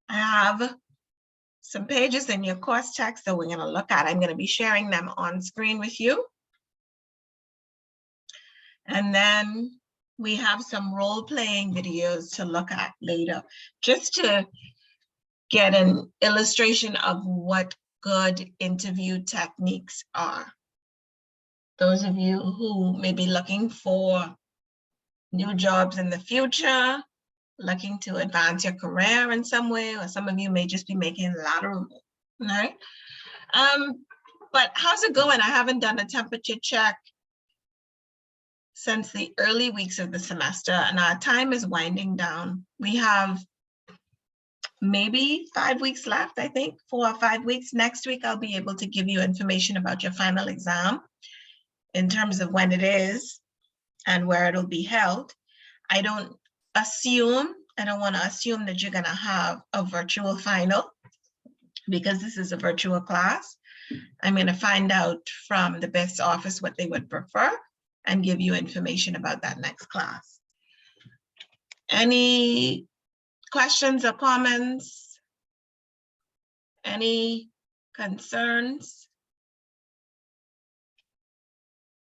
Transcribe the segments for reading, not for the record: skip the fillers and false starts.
I have some pages in your course text that we're going to look at. I'm going to be sharing them on screen with you. And then we have some role-playing videos to look at later, just to get an illustration of what good interview techniques are. Those of you who may be looking for new jobs in the future, looking to advance your career in some way, or some of you may just be making a lateral move, all right? But how's it going? I haven't done a temperature check since the early weeks of the semester, and our time is winding down. We have maybe 5 weeks left, I think, 4 or 5 weeks. Next week, I'll be able to give you information about your final exam in terms of when it is and where it'll be held. I don't want to assume that you're going to have a virtual final because this is a virtual class. I'm going to find out from the BIF's office what they would prefer and give you information about that next class. Any questions or comments? Any concerns?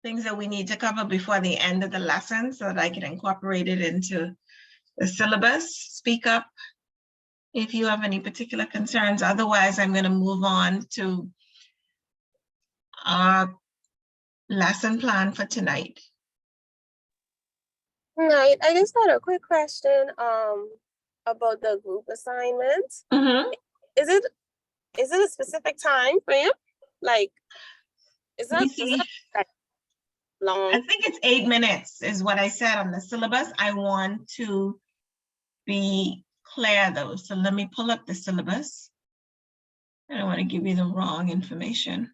Things that we need to cover before the end of the lesson so that I can incorporate it into the syllabus? Speak up if you have any particular concerns. Otherwise, I'm going to move on to our lesson plan for tonight. Right. I just had a quick question about the group assignments. Mm-hmm. Is it a specific time frame? Like, is that like long? I think it's 8 minutes is what I said on the syllabus. I want to be clear though. So let me pull up the syllabus. I don't want to give you the wrong information.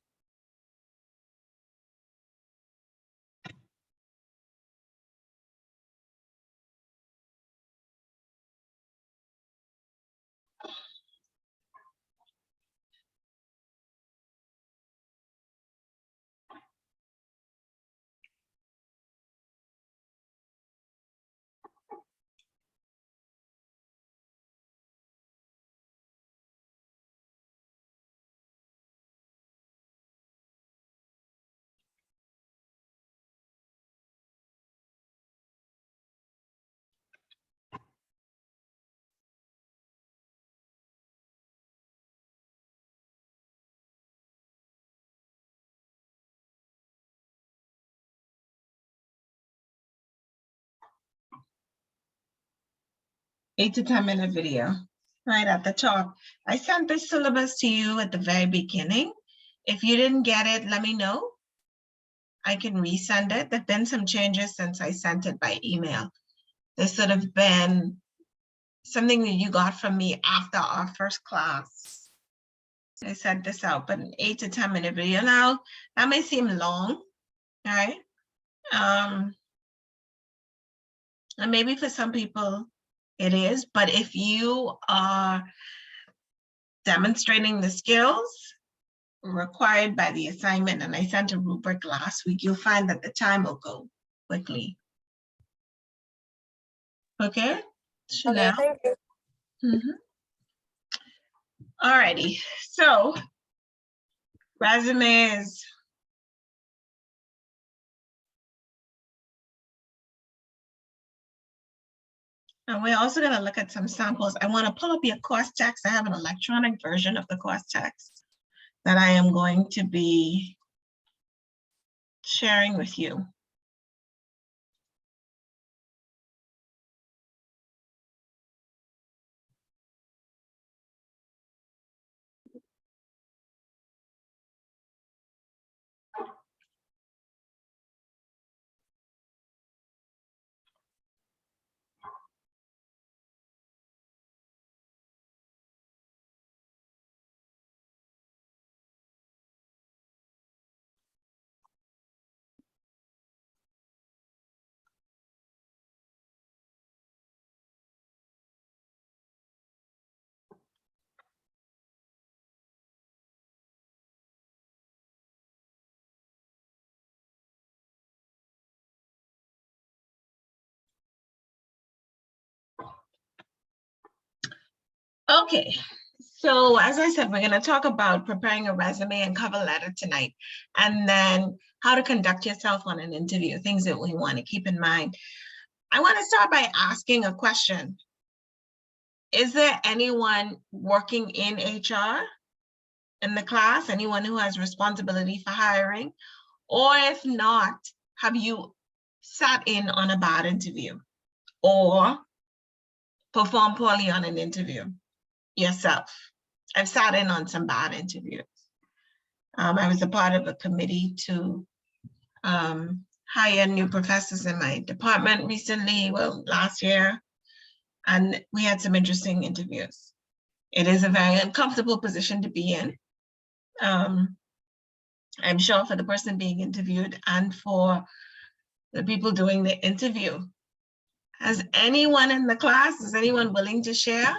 Eight to 10 minute video right at the top. I sent this syllabus to you at the very beginning. If you didn't get it, let me know. I can resend it. There've been some changes since I sent it by email. There's sort of been something that you got from me after our first class. I sent this out, but an 8 to 10 minute video. Now, that may seem long, all right? And maybe for some people it is, but if you are demonstrating the skills required by the assignment, and I sent a rubric last week, you'll find that the time will go quickly. Okay, Chanel? Okay, thank you. Mm-hmm. All righty, so resumes. And we're also going to look at some samples. I want to pull up your course text. I have an electronic version of the course text that I am going to be sharing with you. Okay, so as I said, we're going to talk about preparing a resume and cover letter tonight, and then how to conduct yourself on an interview, things that we want to keep in mind. I want to start by asking a question. Is there anyone working in HR in the class? Anyone who has responsibility for hiring? Or if not, have you sat in on a bad interview or performed poorly on an interview yourself? I've sat in on some bad interviews. I was a part of a committee to hire new professors in my department recently, well, last year, and we had some interesting interviews. It is a very uncomfortable position to be in. I'm sure for the person being interviewed and for the people doing the interview. Has anyone in the class, is anyone willing to share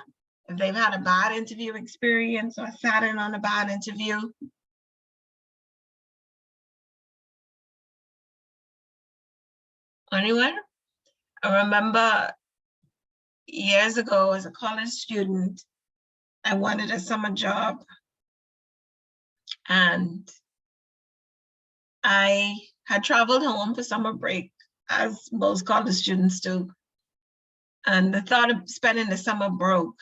if they've had a bad interview experience or sat in on a bad interview? Anyone? I remember years ago as a college student, I wanted a summer job and I had traveled home for summer break, as most college students do. And the thought of spending the summer broke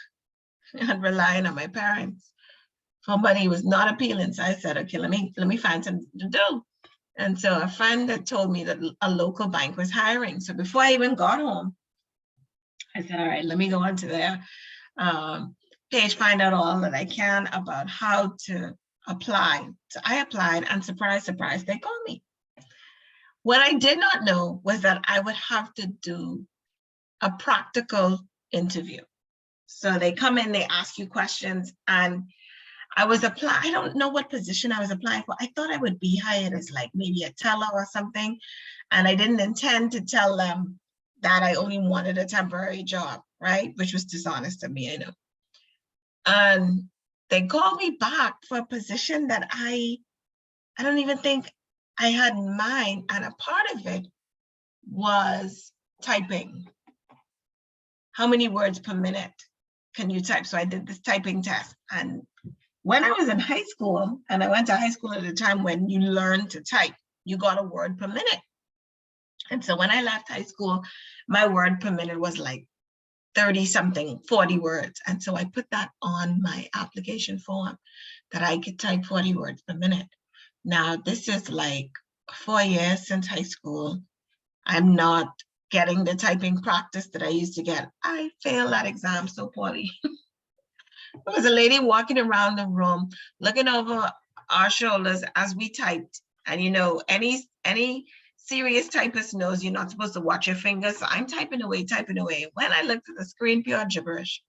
and relying on my parents for money was not appealing. So I said, okay, let me find something to do. And so a friend had told me that a local bank was hiring. So before I even got home, I said, all right, let me go onto their page, find out all that I can about how to apply. So I applied, and surprise, surprise, they called me. What I did not know was that I would have to do a practical interview. So they come in, they ask you questions, and I don't know what position I was applying for. I thought I would be hired as like maybe a teller or something. And I didn't intend to tell them that I only wanted a temporary job, right? Which was dishonest of me, I know. And they called me back for a position that I don't even think I had in mind. And a part of it was typing. How many words per minute can you type? So I did this typing test. And when I was in high school, and I went to high school at a time when you learned to type, you got a word per minute. And so when I left high school, my word per minute was like 30 something, 40 words. And so I put that on my application form that I could type 40 words per minute. Now, this is like 4 years since high school. I'm not getting the typing practice that I used to get. I failed that exam so poorly. There was a lady walking around the room, looking over our shoulders as we typed. And you know, any serious typist knows you're not supposed to watch your fingers. So I'm typing away. When I looked at the screen, pure gibberish.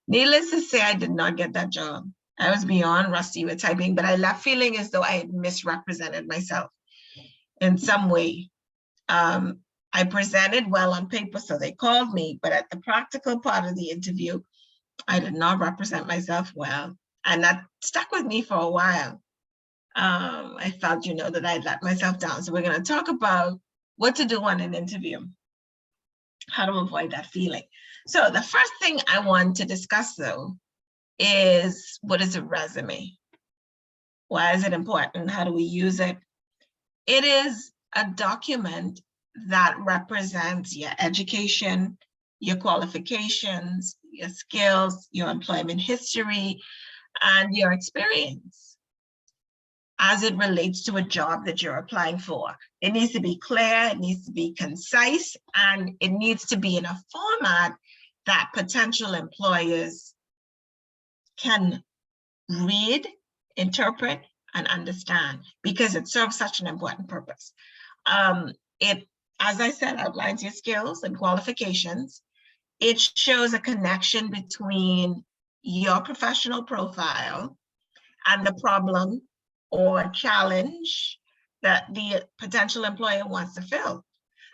Needless to say, I did not get that job. I was beyond rusty with typing, but I left feeling as though I had misrepresented myself in some way. I presented well on paper, so they called me, but at the practical part of the interview, I did not represent myself well, and that stuck with me for a while. I felt, you know, that I'd let myself down. So we're going to talk about what to do on an interview, how to avoid that feeling. So the first thing I want to discuss, though, is what is a resume? Why is it important? How do we use it? It is a document that represents your education, your qualifications, your skills, your employment history, and your experience as it relates to a job that you're applying for. It needs to be clear, it needs to be concise, and it needs to be in a format that potential employers can read, interpret, and understand, because it serves such an important purpose. It, as I said, outlines your skills and qualifications. It shows a connection between your professional profile and the problem or challenge that the potential employer wants to fill.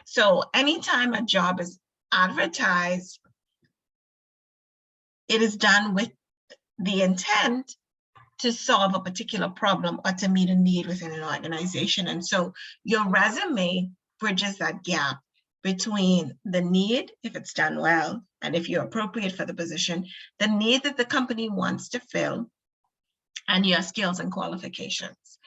So anytime a job is advertised, it is done with the intent to solve a particular problem or to meet a need within an organization. And so your resume bridges that gap. between the need, if it's done well, and if you're appropriate for the position, the need that the company wants to fill, and your skills and qualifications.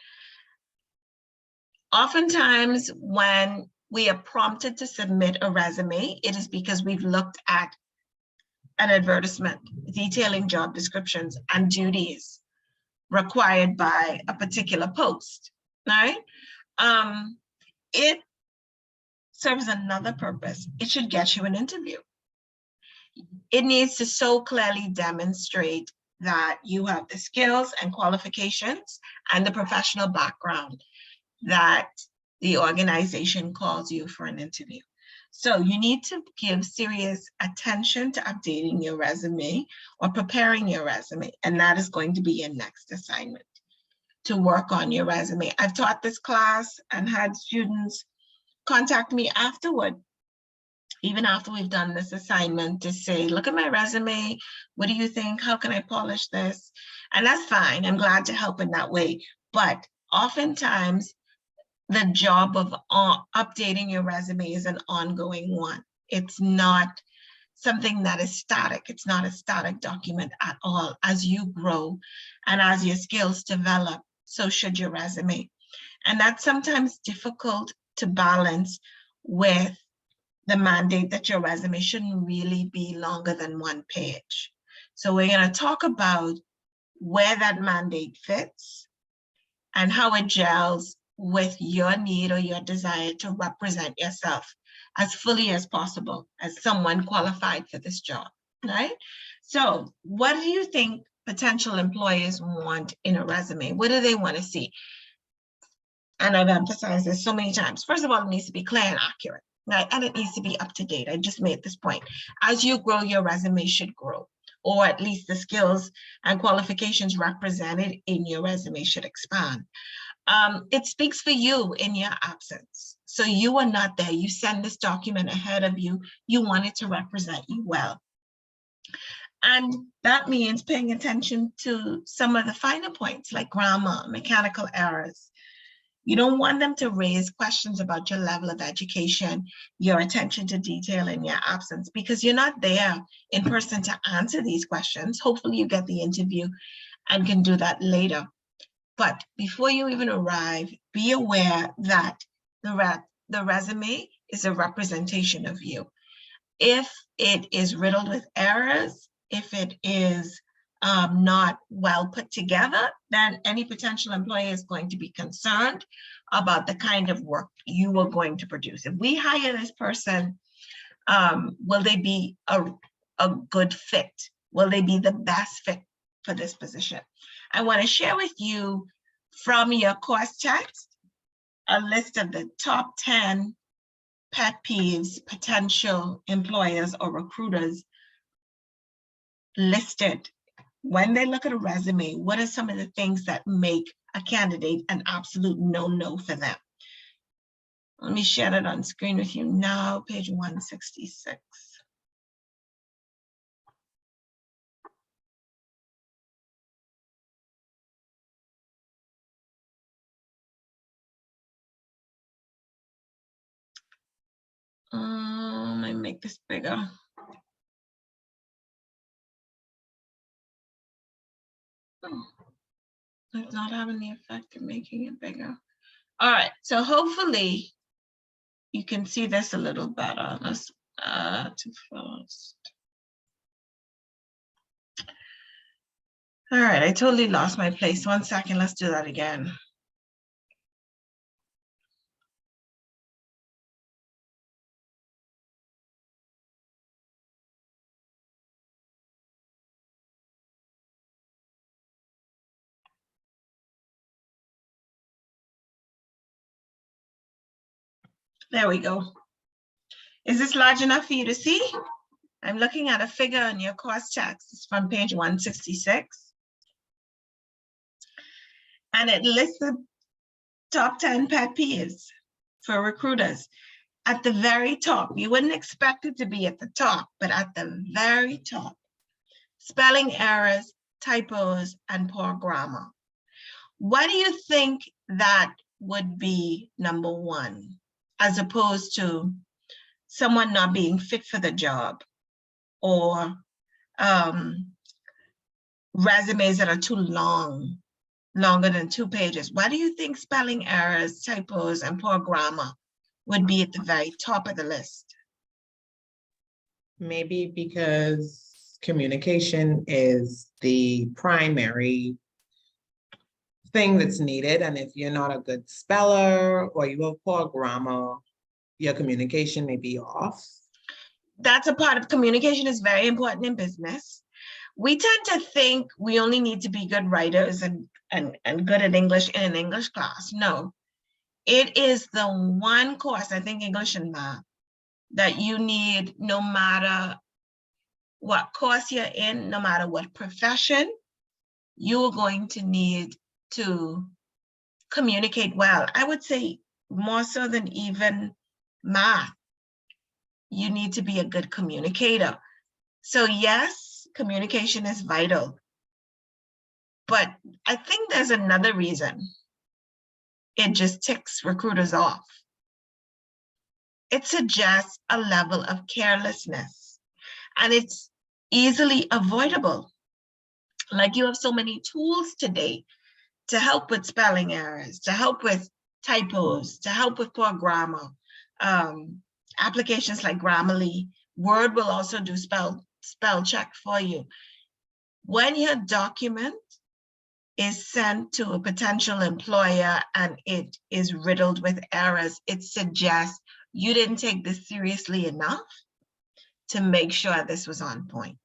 Oftentimes, when we are prompted to submit a resume, it is because we've looked at an advertisement detailing job descriptions and duties required by a particular post, right? It serves another purpose. It should get you an interview. It needs to so clearly demonstrate that you have the skills and qualifications and the professional background that the organization calls you for an interview. So you need to give serious attention to updating your resume or preparing your resume, and that is going to be your next assignment, to work on your resume. I've taught this class and had students contact me afterward, even after we've done this assignment, to say, look at my resume, what do you think, how can I polish this? And that's fine, I'm glad to help in that way. But oftentimes, the job of updating your resume is an ongoing one. It's not something that is static. It's not a static document at all. As you grow and as your skills develop, so should your resume. And that's sometimes difficult to balance with the mandate that your resume shouldn't really be longer than 1 page. So we're going to talk about where that mandate fits and how it gels with your need or your desire to represent yourself as fully as possible as someone qualified for this job, right? So what do you think potential employers want in a resume? What do they want to see? And I've emphasized this so many times. First of all, it needs to be clear and accurate, right? And it needs to be up to date. I just made this point. As you grow, your resume should grow, or at least the skills and qualifications represented in your resume should expand. It speaks for you in your absence. So you are not there. You send this document ahead of you. You want it to represent you well. And that means paying attention to some of the finer points like grammar, mechanical errors. You don't want them to raise questions about your level of education, your attention to detail in your absence, because you're not there in person to answer these questions. Hopefully you get the interview and can do that later. But before you even arrive, be aware that the resume is a representation of you. If it is riddled with errors, if it is not well put together, then any potential employer is going to be concerned about the kind of work you are going to produce. If we hire this person, will they be a good fit? Will they be the best fit for this position? I want to share with you from your course text a list of the top 10 pet peeves potential employers or recruiters listed when they look at a resume. What are some of the things that make a candidate an absolute no-no for them? Let me share that on screen with you now, page 166. I make this bigger. It's not having the effect of making it bigger. All right, so hopefully you can see this a little better. Let's too fast. All right, I totally lost my place. 1 second, let's do that again. There we go. Is this large enough for you to see? I'm looking at a figure in your course text. It's from page 166. And it lists the top 10 pet peeves for recruiters. At the very top, you wouldn't expect it to be at the top, but at the very top, spelling errors, typos, and poor grammar. Why do you think that would be number one, as opposed to someone not being fit for the job, or resumes that are too long, longer than 2 pages. Why do you think spelling errors, typos, and poor grammar would be at the very top of the list? Maybe because communication is the primary thing that's needed. And if you're not a good speller or you have poor grammar, your communication may be off. That's a part of communication is very important in business. We tend to think we only need to be good writers and good at English in an English class. No, it is the one course, I think English and math, that you need no matter what course you're in, no matter what profession, you're going to need to communicate well. I would say more so than even math, you need to be a good communicator. So yes, communication is vital. But I think there's another reason it just ticks recruiters off. It suggests a level of carelessness, and it's easily avoidable. Like, you have so many tools today to help with spelling errors, to help with typos, to help with poor grammar. Applications like Grammarly, Word will also do spell check for you. When your document is sent to a potential employer and it is riddled with errors, it suggests you didn't take this seriously enough to make sure this was on point.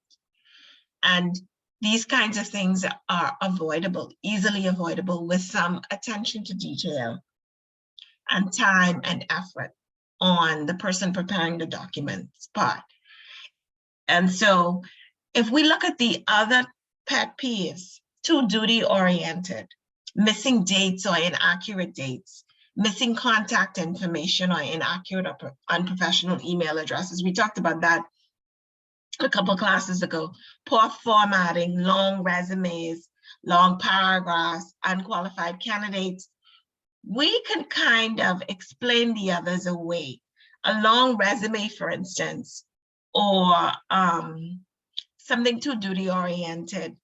And these kinds of things are avoidable, easily avoidable, with some attention to detail and time and effort on the person preparing the documents part. And so if we look at the other pet peeves, too duty-oriented, missing dates or inaccurate dates, missing contact information or inaccurate or unprofessional email addresses. We talked about that a couple classes ago. Poor formatting, long resumes, long paragraphs, unqualified candidates. We can kind of explain the others away. A long resume, for instance, or something too duty-oriented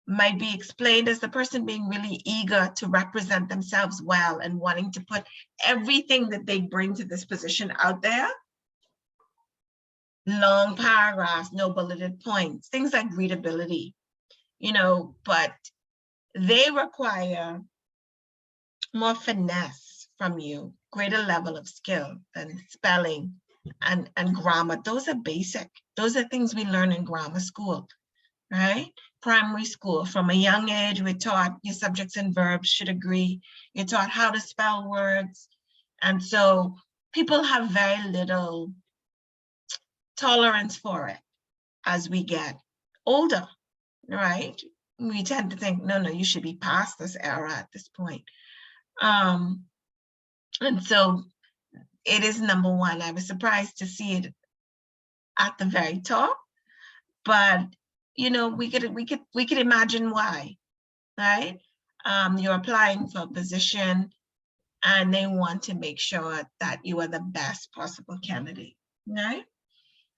might be explained as the person being really eager to represent themselves well and wanting to put everything that they bring to this position out there. Long paragraphs, no bulleted points, things like readability, but they require more finesse from you, greater level of skill than spelling and grammar. Those are basic. Those are things we learn in grammar school, right? Primary school, from a young age, we're taught your subjects and verbs should agree. You're taught how to spell words. And so people have very little tolerance for it as we get older, right? We tend to think, no, you should be past this era at this point. And so it is number one. I was surprised to see it at the very top, but we could imagine why, right? You're applying for a position and they want to make sure that you are the best possible candidate, right?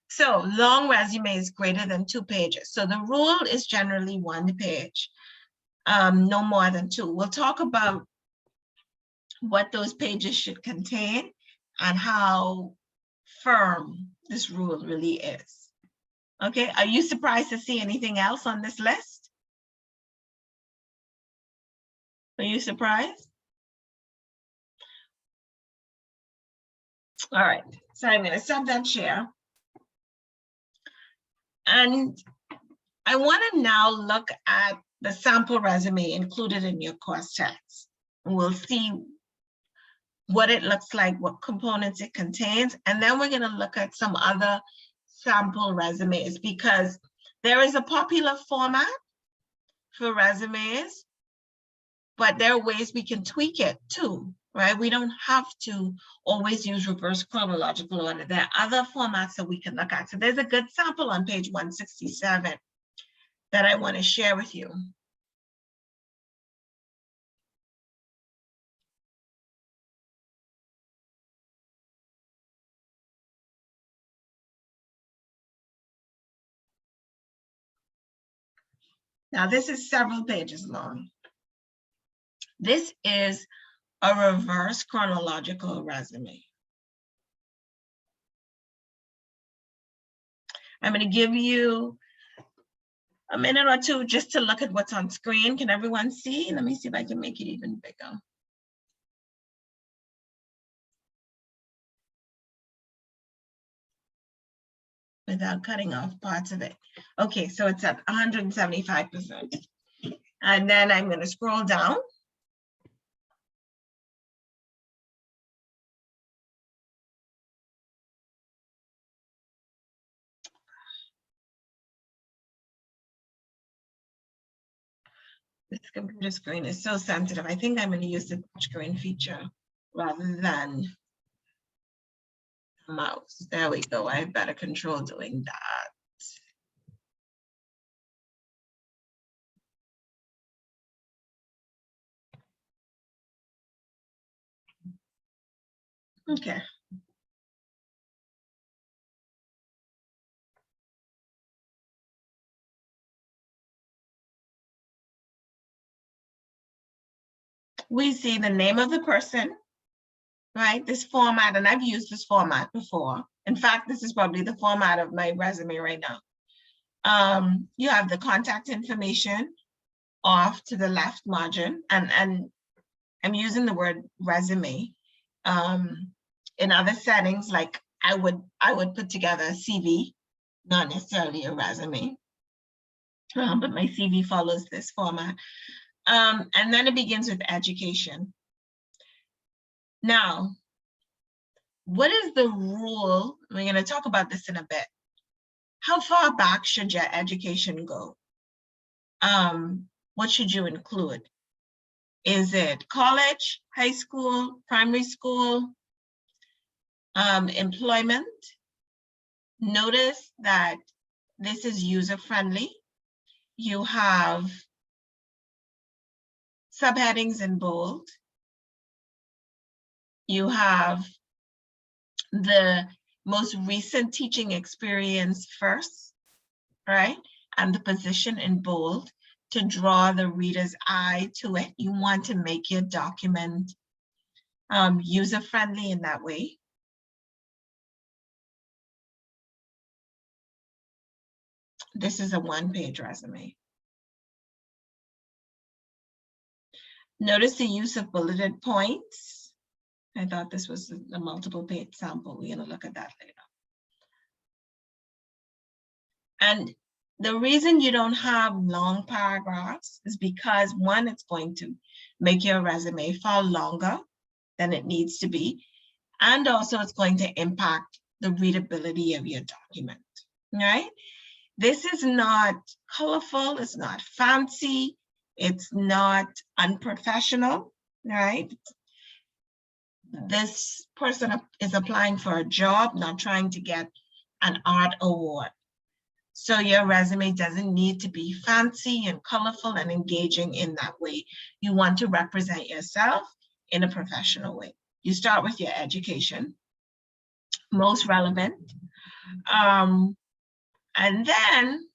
So long resumes greater than 2 pages. So the rule is generally 1 page, no more than 2. We'll talk about what those pages should contain and how firm this rule really is. Okay, are you surprised to see anything else on this list? Are you surprised? All right, so I'm going to stop that share. And I want to now look at the sample resume included in your course text. And we'll see what it looks like, what components it contains, and then we're going to look at some other sample resumes, because there is a popular format for resumes, but there are ways we can tweak it too, right? We don't have to always use reverse chronological order. There are other formats that we can look at. So there's a good sample on page 167 that I want to share with you. Now, this is several pages long. This is a reverse chronological resume. I'm going to give you a minute or two just to look at what's on screen. Can everyone see? Let me see if I can make it even bigger. Without cutting off parts of it. Okay, so it's at 175%. And then I'm going to scroll down. This computer screen is so sensitive. I think I'm going to use the touchscreen feature rather than the mouse. There we go. I have better control doing that. Okay. We see the name of the person, right? This format, and I've used this format before. In fact, this is probably the format of my resume right now. You have the contact information off to the left margin, and I'm using the word resume. In other settings, like I would put together a CV, not necessarily a resume, but my CV follows this format. And then it begins with education. Now, what is the rule? We're going to talk about this in a bit. How far back should your education go? What should you include? Is it college, high school, primary school, employment? Notice that this is user-friendly. You have subheadings in bold. You have the most recent teaching experience first, right? And the position in bold to draw the reader's eye to it. You want to make your document user-friendly in that way. This is a one-page resume. Notice the use of bulleted points. I thought this was a multiple page sample. We're going to look at that later. And the reason you don't have long paragraphs is because, one, it's going to make your resume far longer than it needs to be. And also it's going to impact the readability of your document, right? This is not colorful, it's not fancy, it's not unprofessional, right? This person is applying for a job, not trying to get an art award. So your resume doesn't need to be fancy and colorful and engaging in that way. You want to represent yourself in a professional way. You start with your education, most relevant. And then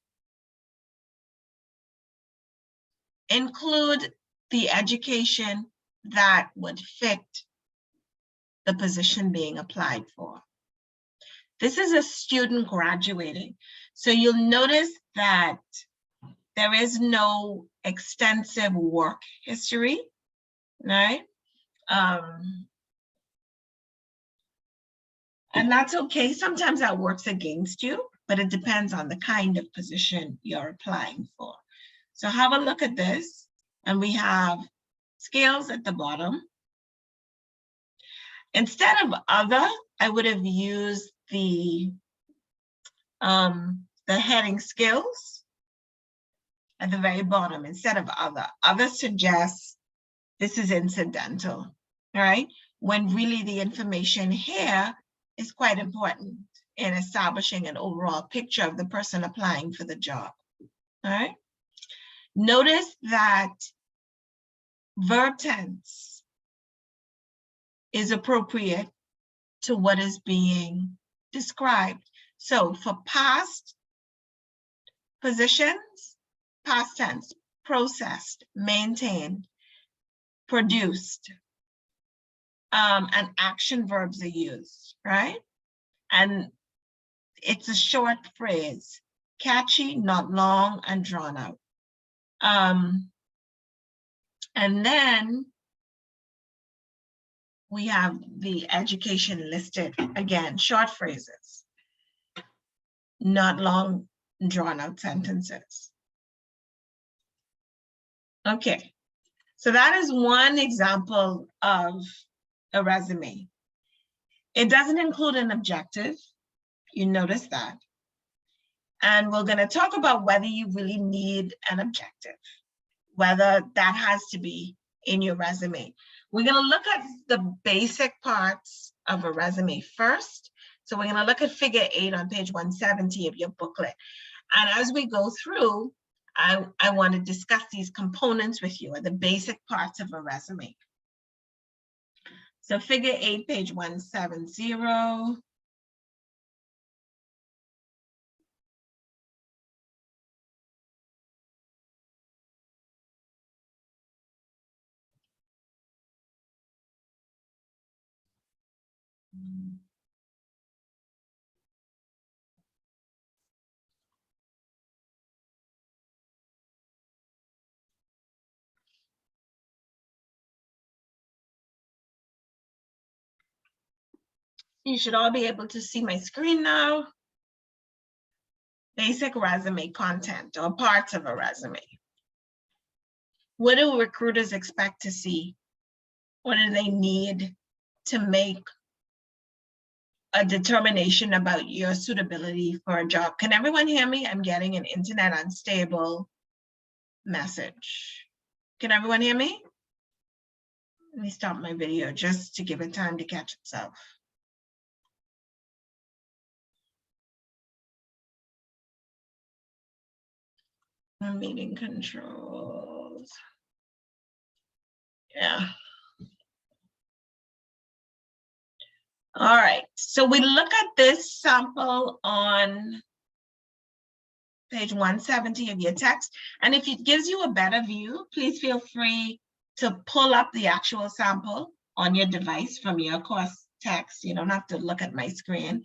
include the education that would fit the position being applied for. This is a student graduating. So you'll notice that there is no extensive work history, right? And that's okay. Sometimes that works against you, but it depends on the kind of position you're applying for. So have a look at this, and we have scales at the bottom. Instead of other, I would have used the heading skills at the very bottom instead of other. Other suggests this is incidental, all right? When really the information here is quite important in establishing an overall picture of the person applying for the job, all right? Notice that verb tense is appropriate to what is being described. So for past positions, past tense, processed, maintained, produced, and action verbs are used, right? And it's a short phrase, catchy, not long, and drawn out. And then we have the education listed. Again, short phrases, not long, drawn out sentences. Okay, so that is one example of a resume. It doesn't include an objective. You notice that. And we're going to talk about whether you really need an objective, whether that has to be in your resume. We're going to look at the basic parts of a resume first. So we're going to look at figure 8 on page 170 of your booklet. And as we go through, I want to discuss these components with you, or the basic parts of a resume. So figure 8, page 170. You should all be able to see my screen now. Basic resume content, or parts of a resume. What do recruiters expect to see? What do they need to make a determination about your suitability for a job? Can everyone hear me? I'm getting an internet unstable message. Can everyone hear me? Let me stop my video just to give it time to catch itself. Meeting controls. Yeah. All right, so we look at this sample on page 170 of your text. And if it gives you a better view, please feel free to pull up the actual sample on your device from your course text. You don't have to look at my screen.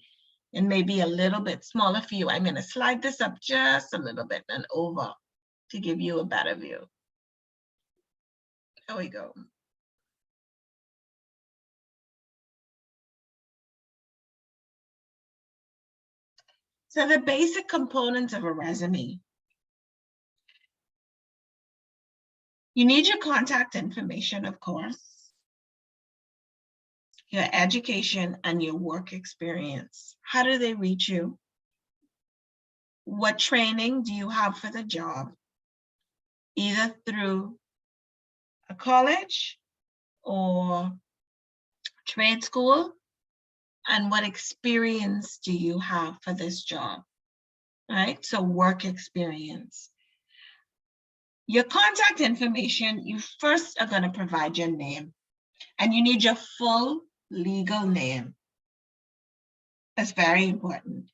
It may be a little bit smaller for you. I'm going to slide this up just a little bit and over to give you a better view. There we go. So the basic components of a resume. You need your contact information, of course, your education and your work experience. How do they reach you? What training do you have for the job? Either through a college or trade school, and what experience do you have for this job, right? So work experience. Your contact information, you first are going to provide your name, and you need your full legal name. That's very important.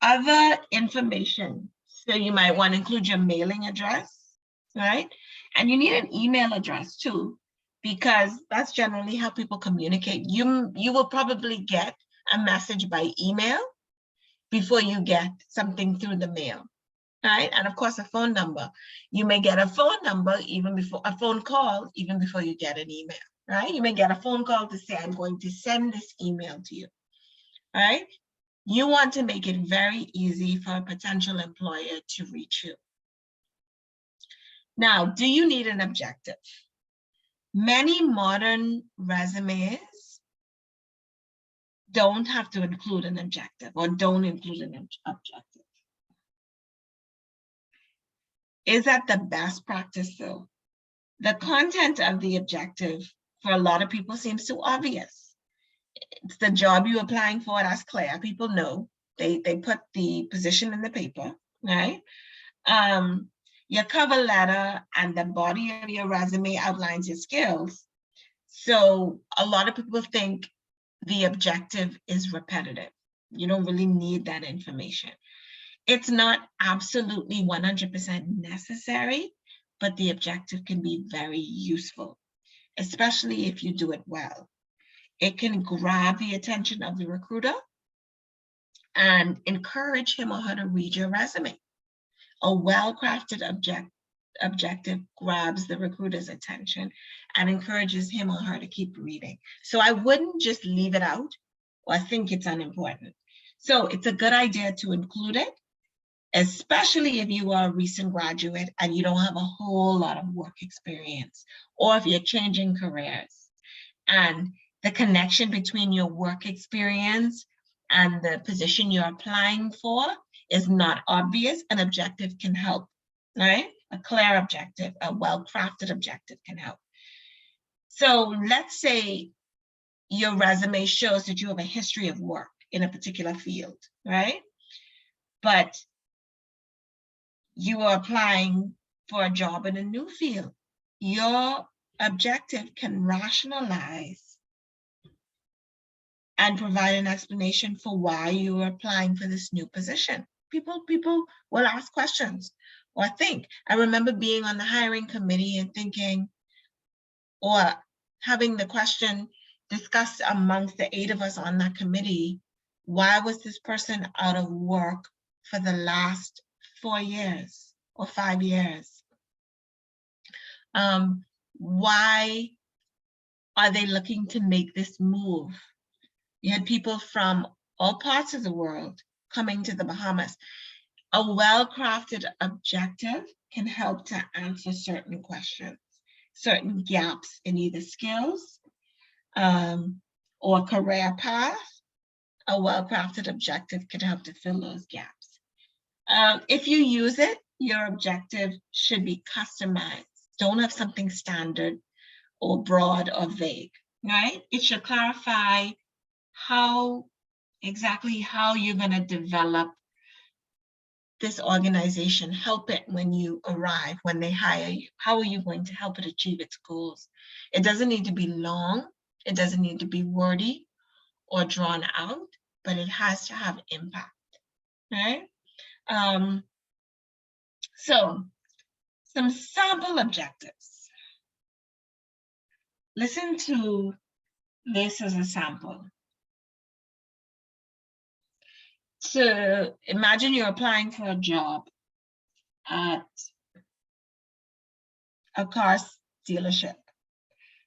Other information, so you might want to include your mailing address, right? And you need an email address too, because that's generally how people communicate. You will probably get a message by email before you get something through the mail, right? And of course, a phone number. You may get a phone number even before a phone call, even before you get an email, right? You may get a phone call to say, I'm going to send this email to you, right? You want to make it very easy for a potential employer to reach you. Now, do you need an objective? Many modern resumes don't have to include an objective, or don't include an objective. Is that the best practice though? The content of the objective for a lot of people seems too obvious. It's the job you're applying for, that's clear. People know, they put the position in the paper, right? Your cover letter and the body of your resume outlines your skills. So a lot of people think the objective is repetitive. You don't really need that information. It's not absolutely 100% necessary, but the objective can be very useful, especially if you do it well. It can grab the attention of the recruiter and encourage him or her to read your resume. A well-crafted objective grabs the recruiter's attention and encourages him or her to keep reading. So I wouldn't just leave it out or think it's unimportant. So it's a good idea to include it, especially if you are a recent graduate and you don't have a whole lot of work experience, or if you're changing careers. And the connection between your work experience and the position you're applying for is not obvious. An objective can help, right? A clear objective, a well-crafted objective can help. So let's say your resume shows that you have a history of work in a particular field, right? But you are applying for a job in a new field. Your objective can rationalize and provide an explanation for why you are applying for this new position. People will ask questions or think. I remember being on the hiring committee and thinking, or having the question discussed amongst the 8 of us on that committee, why was this person out of work for the last 4 years or 5 years? Why are they looking to make this move? You had people from all parts of the world coming to the Bahamas. A well-crafted objective can help to answer certain questions, certain gaps in either skills or career path. A well-crafted objective can help to fill those gaps. If you use it, your objective should be customized. Don't have something standard or broad or vague, right? It should clarify exactly how you're going to develop this organization, help it when you arrive, when they hire you. How are you going to help it achieve its goals? It doesn't need to be long. It doesn't need to be wordy or drawn out, but it has to have impact, right? So some sample objectives. Listen to this as a sample. So imagine you're applying for a job at a car dealership,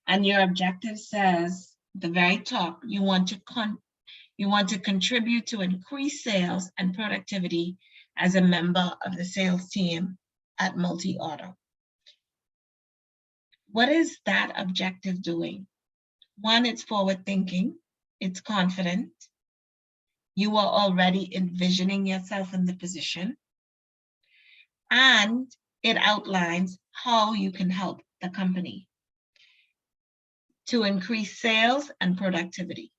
and your objective says at the very top, you want to contribute to increase sales and productivity as a member of the sales team at Multi-Auto. What is that objective doing? One, it's forward thinking, it's confident. You are already envisioning yourself in the position, and it outlines how you can help the company to increase sales and productivity.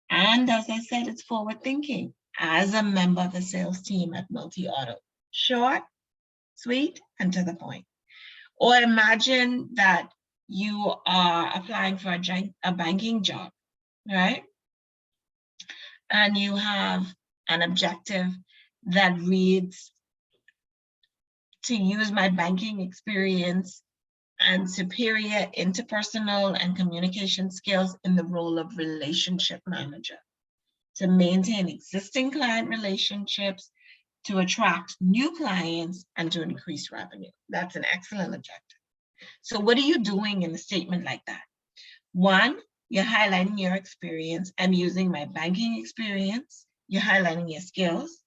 And as I said, it's forward thinking as a member of the sales team at Multi-Auto. Short, sweet, and to the point. Or imagine that you are applying for a banking job, right? And you have an objective that reads, to use my banking experience and superior interpersonal and communication skills in the role of relationship manager, to maintain existing client relationships, to attract new clients, and to increase revenue. That's an excellent objective. So what are you doing in a statement like that? One, you're highlighting your experience. I'm using my banking experience. You're highlighting your skills.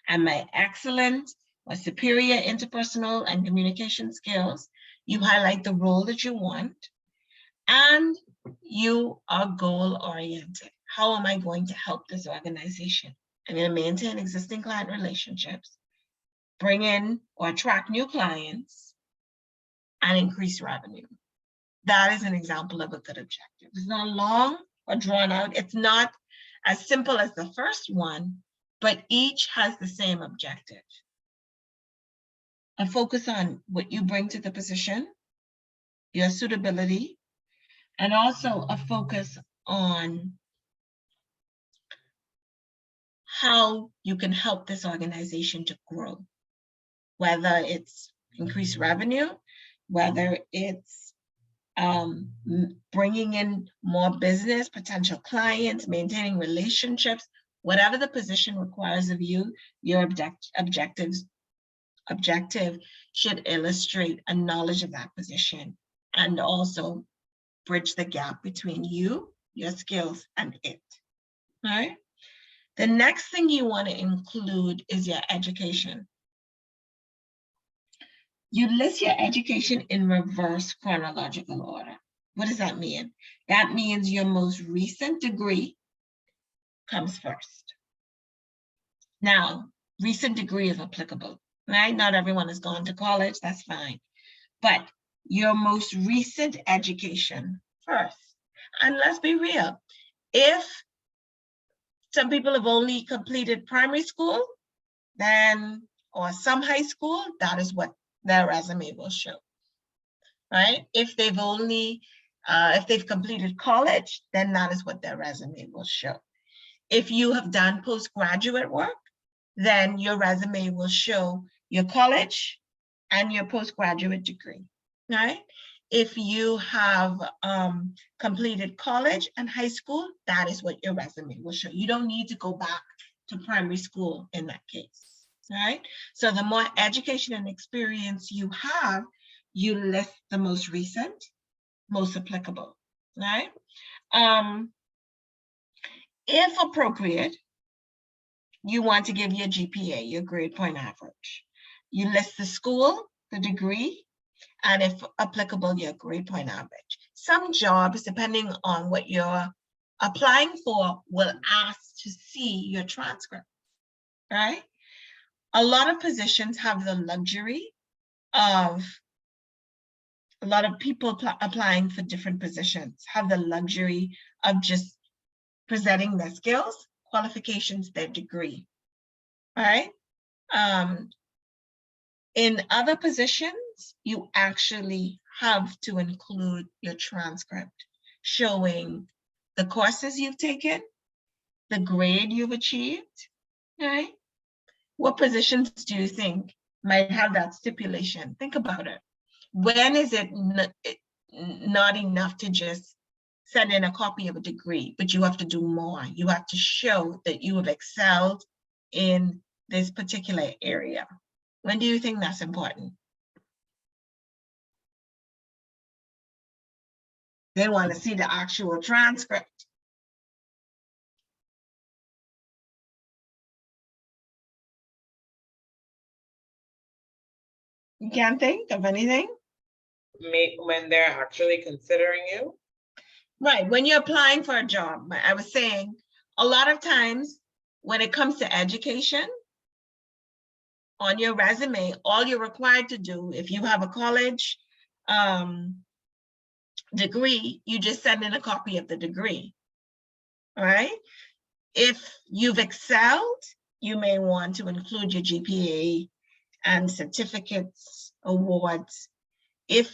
And my excellent or superior interpersonal and communication skills. You highlight the role that you want. And you are goal-oriented. How am I going to help this organization? I'm going to maintain existing client relationships, bring in or attract new clients, and increase revenue. That is an example of a good objective. It's not long or drawn out. It's not as simple as the first one, but each has the same objective. A focus on what you bring to the position, your suitability, and also a focus on how you can help this organization to grow, whether it's increased revenue, whether it's bringing in more business, potential clients, maintaining relationships, whatever the position requires of you, your objective should illustrate a knowledge of that position and also bridge the gap between you, your skills, and it. All right. The next thing you want to include is your education. You list your education in reverse chronological order. What does that mean? That means your most recent degree comes first. Now, recent degree is applicable, right? Not everyone has gone to college, that's fine. But your most recent education first. And let's be real, if some people have only completed primary school, then, or some high school, that is what their resume will show, right? If they've only, if they've completed college, then that is what their resume will show. If you have done postgraduate work, then your resume will show your college and your postgraduate degree, right? If you have completed college and high school, that is what your resume will show. You don't need to go back to primary school in that case, right? So the more education and experience you have, you list the most recent, most applicable, right? If appropriate, you want to give your GPA, your grade point average. You list the school, the degree, and if applicable, your grade point average. Some jobs, depending on what you're applying for, will ask to see your transcript, right? A lot of positions have the luxury of, a lot of people applying for different positions have the luxury of just presenting their skills, qualifications, their degree, right? In other positions, you actually have to include your transcript showing the courses you've taken, the grade you've achieved, right? What positions do you think might have that stipulation? Think about it. When is it not enough to just send in a copy of a degree, but you have to do more? You have to show that you have excelled in this particular area. When do you think that's important? They want to see the actual transcript. You can't think of anything? When they're actually considering you? Right, when you're applying for a job, I was saying, a lot of times when it comes to education, on your resume, all you're required to do, if you have a college degree, you just send in a copy of the degree, all right? If you've excelled, you may want to include your GPA and certificates, awards. If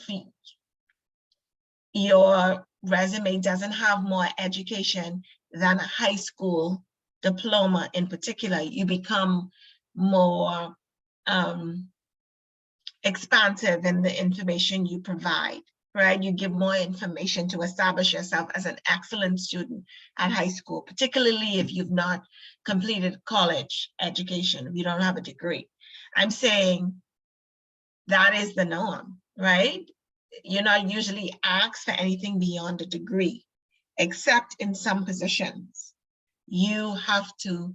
your resume doesn't have more education than a high school diploma in particular, you become more expansive in the information you provide, right? You give more information to establish yourself as an excellent student at high school, particularly if you've not completed college education, if you don't have a degree. I'm saying that is the norm, right? You're not usually asked for anything beyond a degree, except in some positions. You have to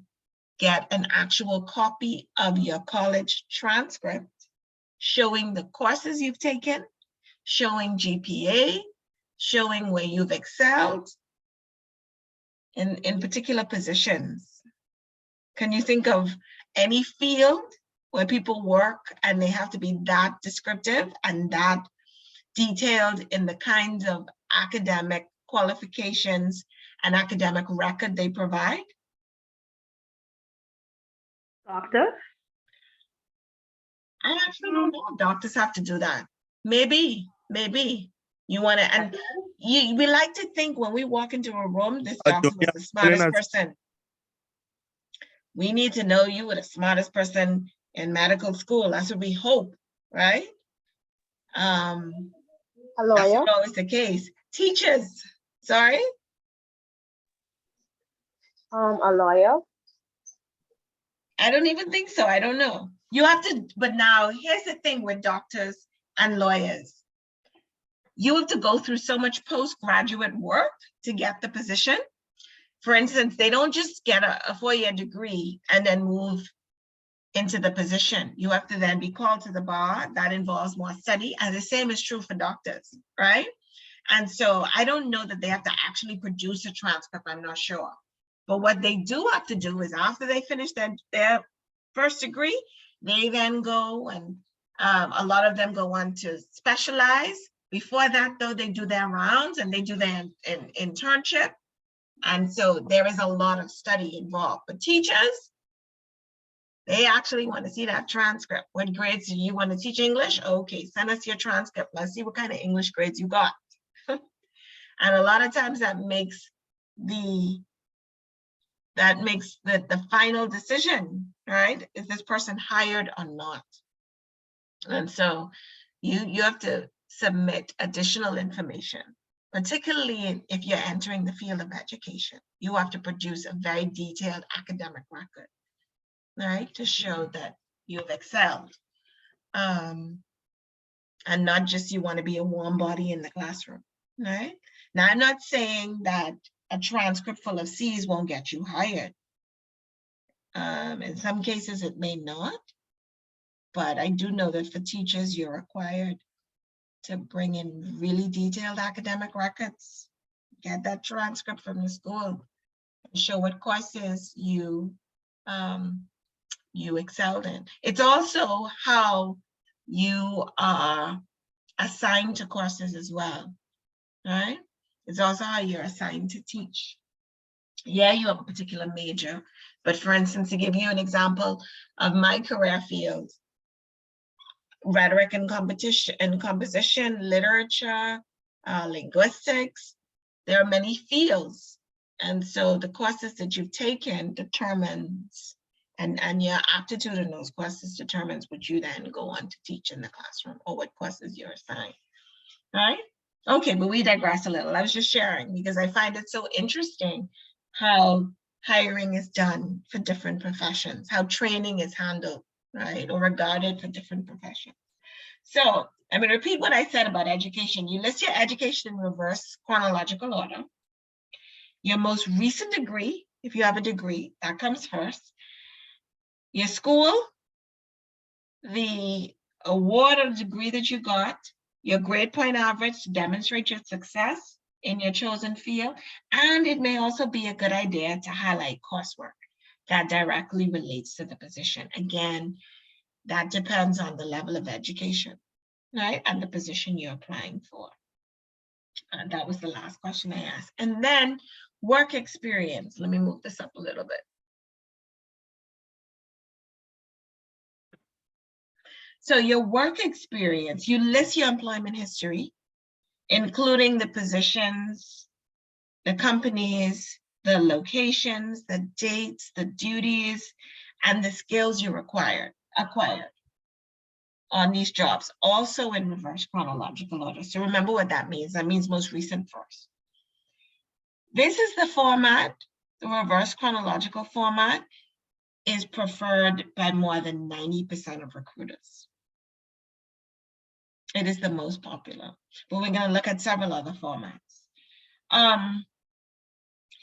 get an actual copy of your college transcript showing the courses you've taken, showing GPA, showing where you've excelled in particular positions. Can you think of any field where people work and they have to be that descriptive and that detailed in the kinds of academic qualifications and academic record they provide? Doctor? I actually don't know if doctors have to do that. Maybe. You want to, and we like to think when we walk into a room, this doctor was the smartest person. We need to know you were the smartest person in medical school. That's what we hope, right? A That's lawyer? not always the case. Teachers, sorry? A lawyer? I don't even think so. I don't know. You have to, but now here's the thing with doctors and lawyers. You have to go through so much postgraduate work to get the position. For instance, they don't just get a 4-year degree and then move into the position. You have to then be called to the bar. That involves more study, and the same is true for doctors, right? And so I don't know that they have to actually produce a transcript, I'm not sure. But what they do have to do is after they finish their first degree, they then go and a lot of them go on to specialize. Before that, though, they do their rounds and they do their internship. And so there is a lot of study involved. But teachers, they actually want to see that transcript. What grades do you want to teach English? Okay, send us your transcript. Let's see what kind of English grades you got. And a lot of times that makes the final decision, right? Is this person hired or not? And so you have to submit additional information, particularly if you're entering the field of education. You have to produce a very detailed academic record, right? To show that you've excelled. And not just you want to be a warm body in the classroom, right? Now, I'm not saying that a transcript full of C's won't get you hired. In some cases, it may not. But I do know that for teachers, you're required to bring in really detailed academic records, get that transcript from the school, and show what courses you excelled in. It's also how you are assigned to courses as well, right? It's also how you're assigned to teach. Yeah, you have a particular major, but for instance, to give you an example of my career field, rhetoric and composition, literature, linguistics, there are many fields. And so the courses that you've taken determines, and your aptitude in those courses determines what you then go on to teach in the classroom or what courses you're assigned, right? Okay, but we digress a little. I was just sharing because I find it so interesting how hiring is done for different professions, how training is handled, right, or regarded for different professions. So I'm going to repeat what I said about education. You list your education in reverse chronological order. Your most recent degree, if you have a degree, that comes first. Your school, the award or degree that you got, your grade point average to demonstrate your success in your chosen field, and it may also be a good idea to highlight coursework that directly relates to the position. Again, that depends on the level of education, right, and the position you're applying for. That was the last question I asked. And then work experience. Let me move this up a little bit. So your work experience, you list your employment history, including the positions, the companies, the locations, the dates, the duties, and the skills you acquired on these jobs, also in reverse chronological order. So remember what that means. That means most recent first. This is the format, the reverse chronological format is preferred by more than 90% of recruiters. It is the most popular, but we're going to look at several other formats.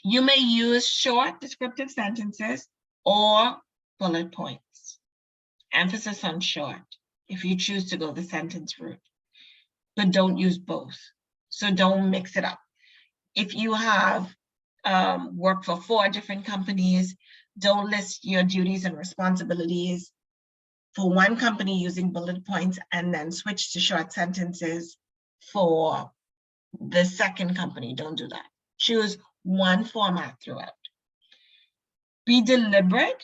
You may use short descriptive sentences or bullet points. Emphasis on short if you choose to go the sentence route, but don't use both. So don't mix it up. If you have worked for 4 different companies, don't list your duties and responsibilities for one company using bullet points and then switch to short sentences for the second company. Don't do that. Choose one format throughout. Be deliberate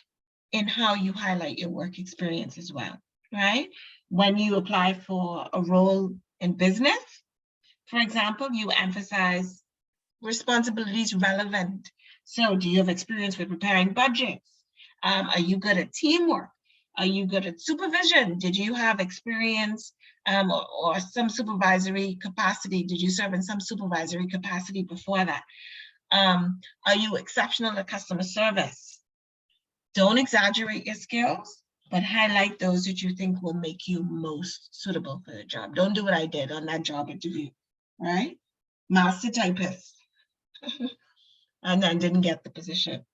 in how you highlight your work experience as well, right? When you apply for a role in business, for example, you emphasize responsibilities relevant. So do you have experience with preparing budgets, Are you good at teamwork? Are you good at supervision? Did you have experience or some supervisory capacity? Did you serve in some supervisory capacity before that? Are you exceptional at customer service? Don't exaggerate your skills, but highlight those that you think will make you most suitable for the job. Don't do what I did on that job interview, right? Master typist, and then didn't get the position.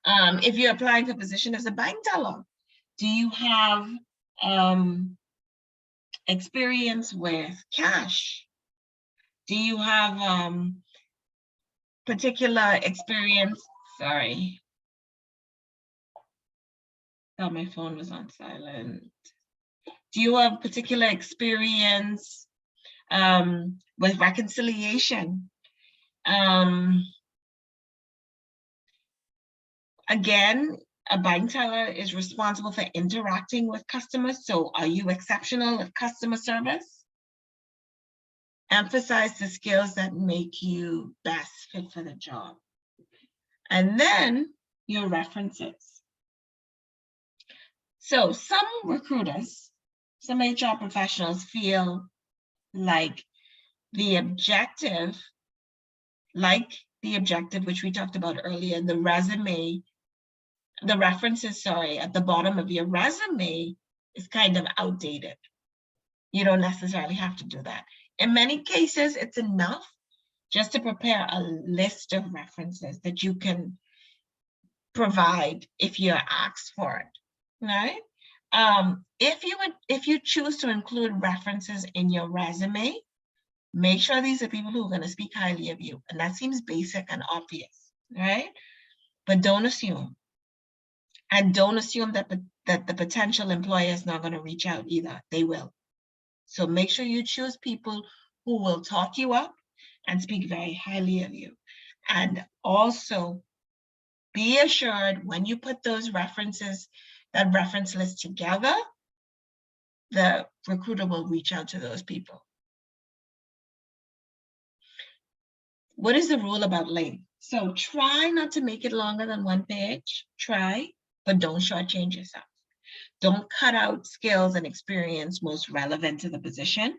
If you're applying for a position as a bank teller, do you have experience with cash? Do you have particular experience? Sorry. Thought my phone was on silent. Do you have particular experience with reconciliation? Again, a bank teller is responsible for interacting with customers. So are you exceptional at customer service? Emphasize the skills that make you best fit for the job. And then your references. So some recruiters, some HR professionals feel like the objective, which we talked about earlier, the resume, the references, sorry, at the bottom of your resume is kind of outdated. You don't necessarily have to do that. In many cases, it's enough just to prepare a list of references that you can provide if you're asked for it, right? If you choose to include references in your resume, make sure these are people who are going to speak highly of you. And that seems basic and obvious, right? But don't assume. And don't assume that the potential employer is not going to reach out either. They will. So make sure you choose people who will talk you up and speak very highly of you. And also be assured when you put those references, that reference list together, the recruiter will reach out to those people. What is the rule about length? So try not to make it longer than 1 page. Try, but don't shortchange yourself. Don't cut out skills and experience most relevant to the position.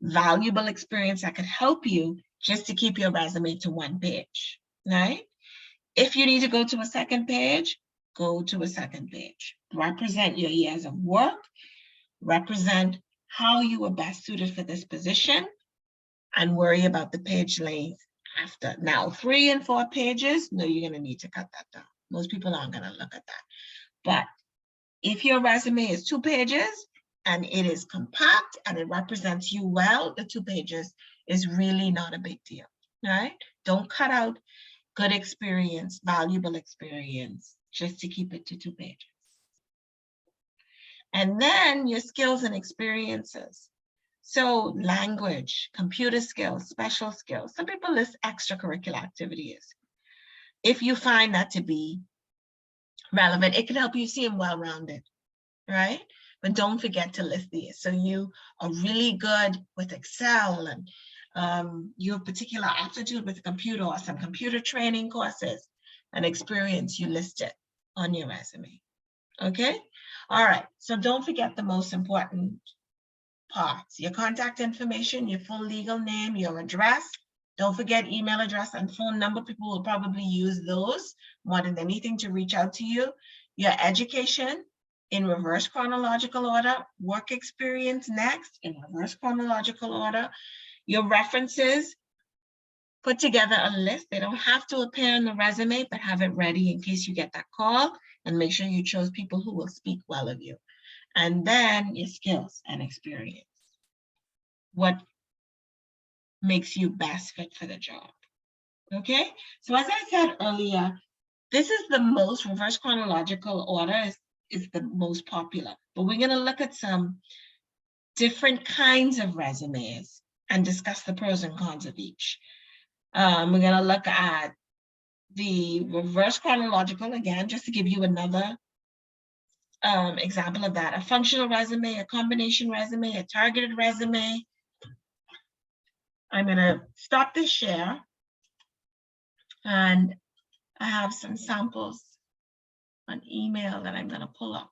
Valuable experience that could help you just to keep your resume to 1 page, right? If you need to go to a second page, go to a second page. Represent your years of work, represent how you were best suited for this position, and worry about the page length after. Now, 3 and 4 pages, no, you're gonna need to cut that down. Most people aren't gonna look at that. But if your resume is 2 pages and it is compact and it represents you well, the 2 pages is really not a big deal, right? Don't cut out good experience, valuable experience, just to keep it to 2 pages. And then your skills and experiences. So language, computer skills, special skills. Some people list extracurricular activities. If you find that to be relevant, it can help you seem well-rounded, right? But don't forget to list these. So you are really good with Excel and you have particular aptitude with the computer or some computer training courses and experience, you list it on your resume, okay? All right, so don't forget the most important parts, your contact information, your full legal name, your address. Don't forget email address and phone number. People will probably use those more than anything to reach out to you. Your education in reverse chronological order, work experience next in reverse chronological order. Your references, put together a list. They don't have to appear in the resume, but have it ready in case you get that call, and make sure you chose people who will speak well of you. And then your skills and experience. What makes you best fit for the job, okay? So as I said earlier, this is the most reverse chronological order is the most popular, but we're gonna look at some different kinds of resumes and discuss the pros and cons of each. We're gonna look at the reverse chronological again, just to give you another example of that. A functional resume, a combination resume, a targeted resume. I'm gonna stop this share and I have some samples an email that I'm gonna pull up.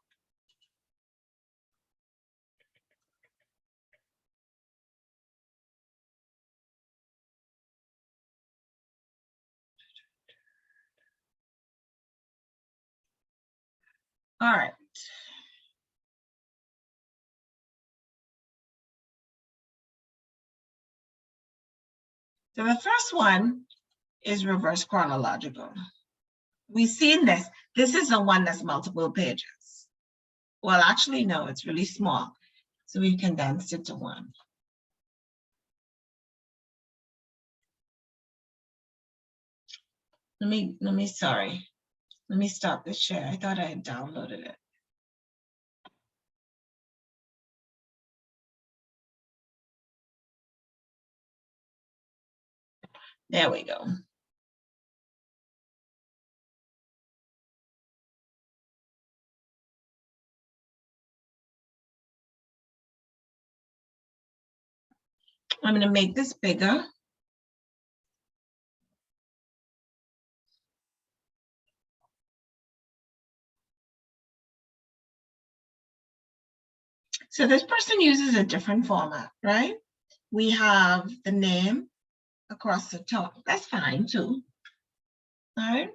All right. So the first one is reverse chronological. We've seen this. This is the one that's multiple pages. Well, actually, no, it's really small. So we've condensed it to one. Let me stop this share. I thought I had downloaded it. There we go. I'm going to make this bigger. So this person uses a different format, right? We have the name across the top. That's fine too. All right.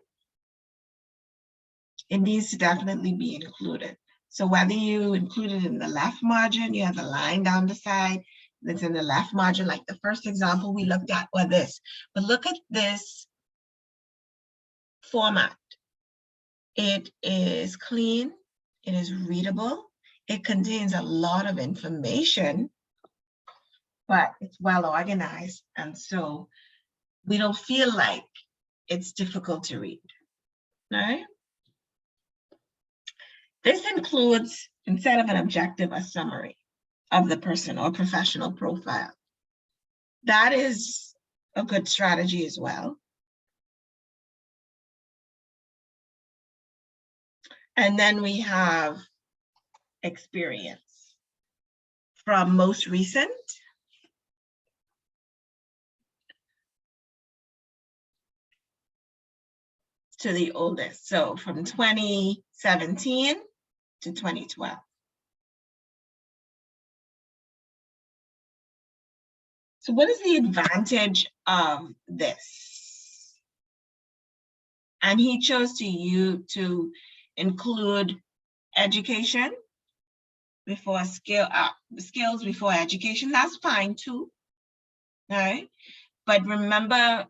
It needs to definitely be included. So whether you include it in the left margin, you have the line down the side that's in the left margin, like the first example we looked at, or this. But look at this format. It is clean, it is readable, it contains a lot of information, but it's well organized. And so we don't feel like it's difficult to read, right? This includes, instead of an objective, a summary of the person or professional profile. That is a good strategy as well. And then we have experience from most recent to the oldest. So from 2017 to 2012. So what is the advantage of this? And he chose to include education before skills before education. That's fine too, all right? But remember,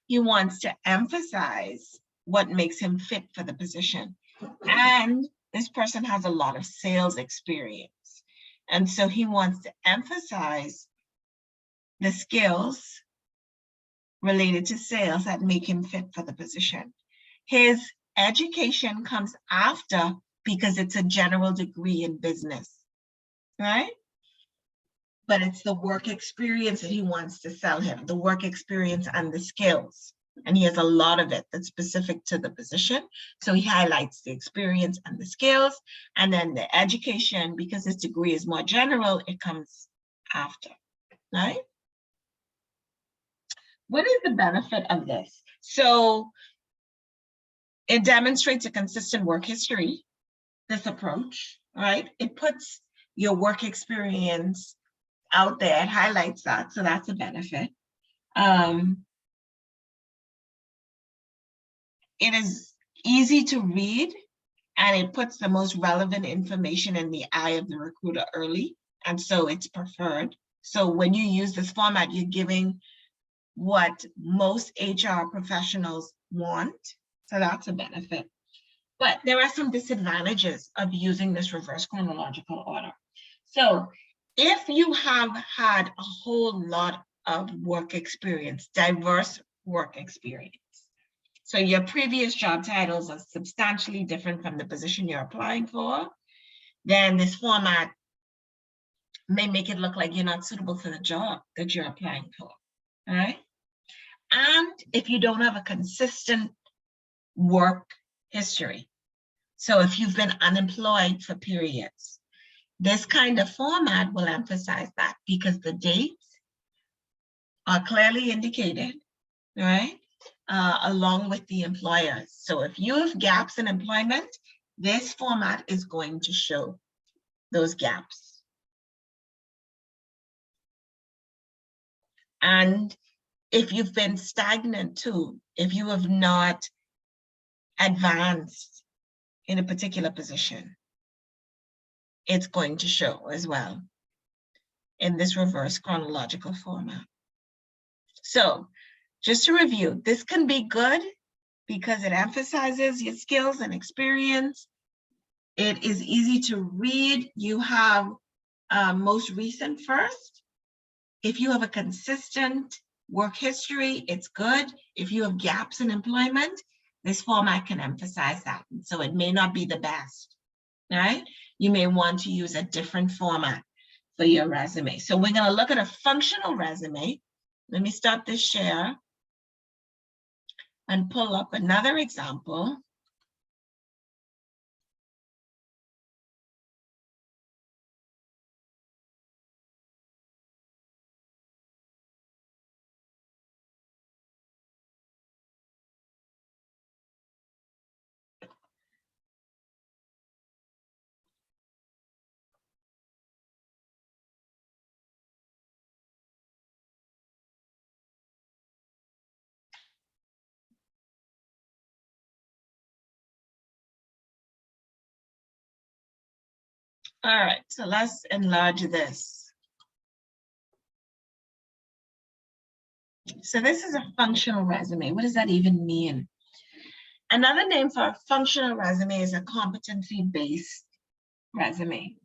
he wants to emphasize what makes him fit for the position. And this person has a lot of sales experience. And so he wants to emphasize the skills related to sales that make him fit for the position. His education comes after because it's a general degree in business, right? But it's the work experience that he wants to sell him, the work experience and the skills. And he has a lot of it that's specific to the position. So he highlights the experience and the skills, and then the education, because his degree is more general, it comes after, right? What is the benefit of this? So it demonstrates a consistent work history, this approach, right? It puts your work experience out there, it highlights that, so that's a benefit. It is easy to read, and it puts the most relevant information in the eye of the recruiter early, and so it's preferred. So when you use this format, you're giving what most HR professionals want, so that's a benefit. But there are some disadvantages of using this reverse chronological order. So if you have had a whole lot of work experience, diverse work experience, so your previous job titles are substantially different from the position you're applying for, then this format may make it look like you're not suitable for the job that you're applying for, all right? And if you don't have a consistent work history, so if you've been unemployed for periods, this kind of format will emphasize that because the dates are clearly indicated, right? along with the employers. So if you have gaps in employment, this format is going to show those gaps. And if you've been stagnant too, if you have not advanced in a particular position, it's going to show as well in this reverse chronological format. So just to review, this can be good because it emphasizes your skills and experience. It is easy to read. You have most recent first. If you have a consistent work history, it's good. If you have gaps in employment, this format can emphasize that. So it may not be the best, right? You may want to use a different format for your resume. So we're gonna look at a functional resume. Let me stop this share and pull up another example. All right, so let's enlarge this. So this is a functional resume. What does that even mean? Another name for a functional resume is a competency-based resume.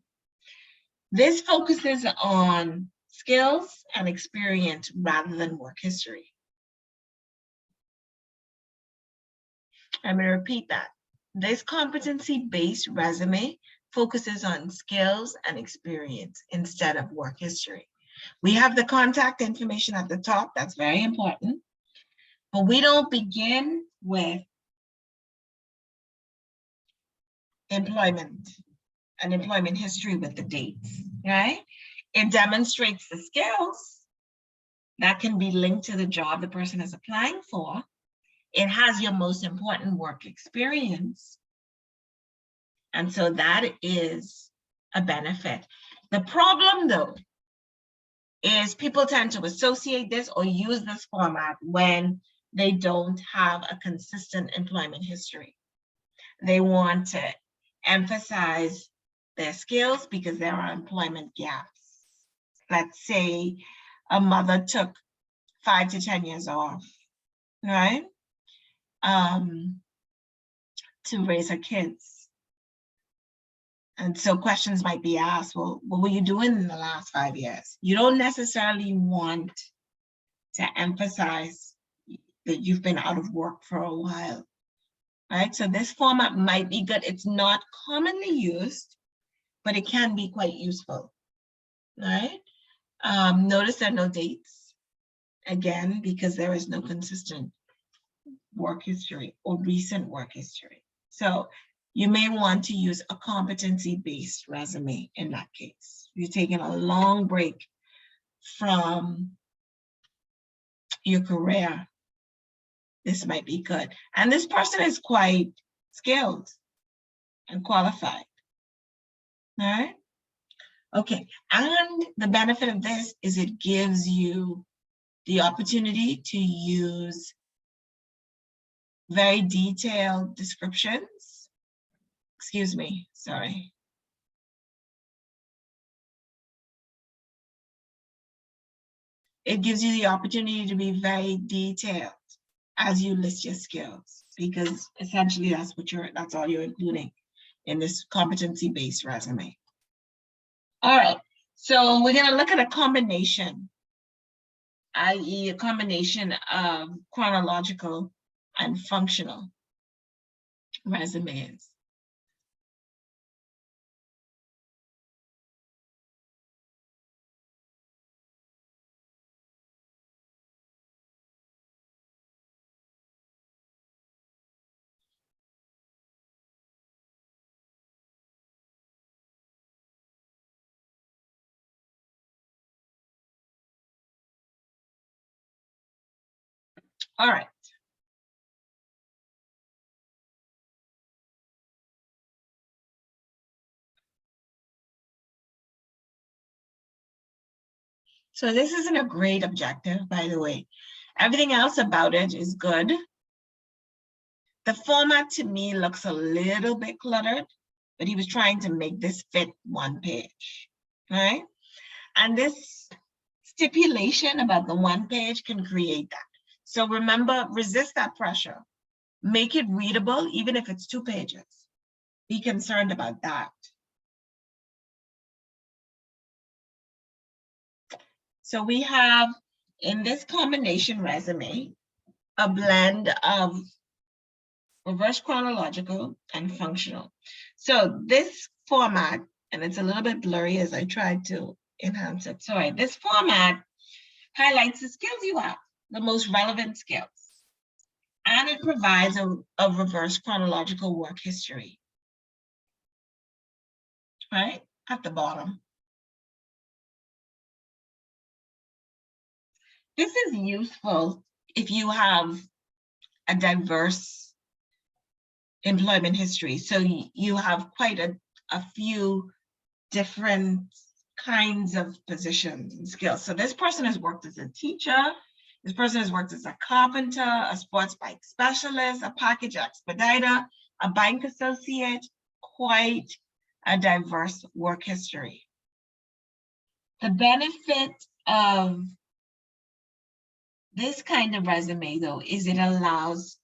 This focuses on skills and experience rather than work history. I'm going to repeat that. This competency-based resume focuses on skills and experience instead of work history. We have the contact information at the top. That's very important. But we don't begin with employment and employment history with the dates, right? It demonstrates the skills that can be linked to the job the person is applying for. It has your most important work experience. And so that is a benefit. The problem though, is people tend to associate this or use this format when they don't have a consistent employment history. They want to emphasize their skills because there are employment gaps. Let's say a mother took 5 to 10 years off, right? To raise her kids. And so questions might be asked, well, what were you doing in the last 5 years? You don't necessarily want to emphasize that you've been out of work for a while, right? So this format might be good. It's not commonly used, but it can be quite useful, right? Notice there are no dates, again, because there is no consistent work history or recent work history. So you may want to use a competency-based resume in that case. You're taking a long break from your career. This might be good. And this person is quite skilled and qualified, all right? Okay, and the benefit of this is it gives you the opportunity to use very detailed descriptions. Excuse me, sorry. It gives you the opportunity to be very detailed as you list your skills, because essentially that's all you're including in this competency-based resume. All right, so we're gonna look at a combination, i.e. a combination of chronological and functional resumes. All right, So this isn't a great objective, by the way. Everything else about it is good. The format to me looks a little bit cluttered, but he was trying to make this fit one page, right? And this stipulation about the one page can create that. So remember, resist that pressure. Make it readable, even if it's 2 pages. Be concerned about that. So we have, in this combination resume, a blend of reverse chronological and functional. So this format, and it's a little bit blurry as I tried to enhance it. Sorry, this format highlights the skills you have, the most relevant skills. And it provides a reverse chronological work history, right? At the bottom. This is useful if you have a diverse employment history. So you have quite a few different kinds of positions and skills. So this person has worked as a teacher, this person has worked as a carpenter, a sports bike specialist, a package expediter, a bank associate, quite a diverse work history. The benefit of this kind of resume, though, is it allows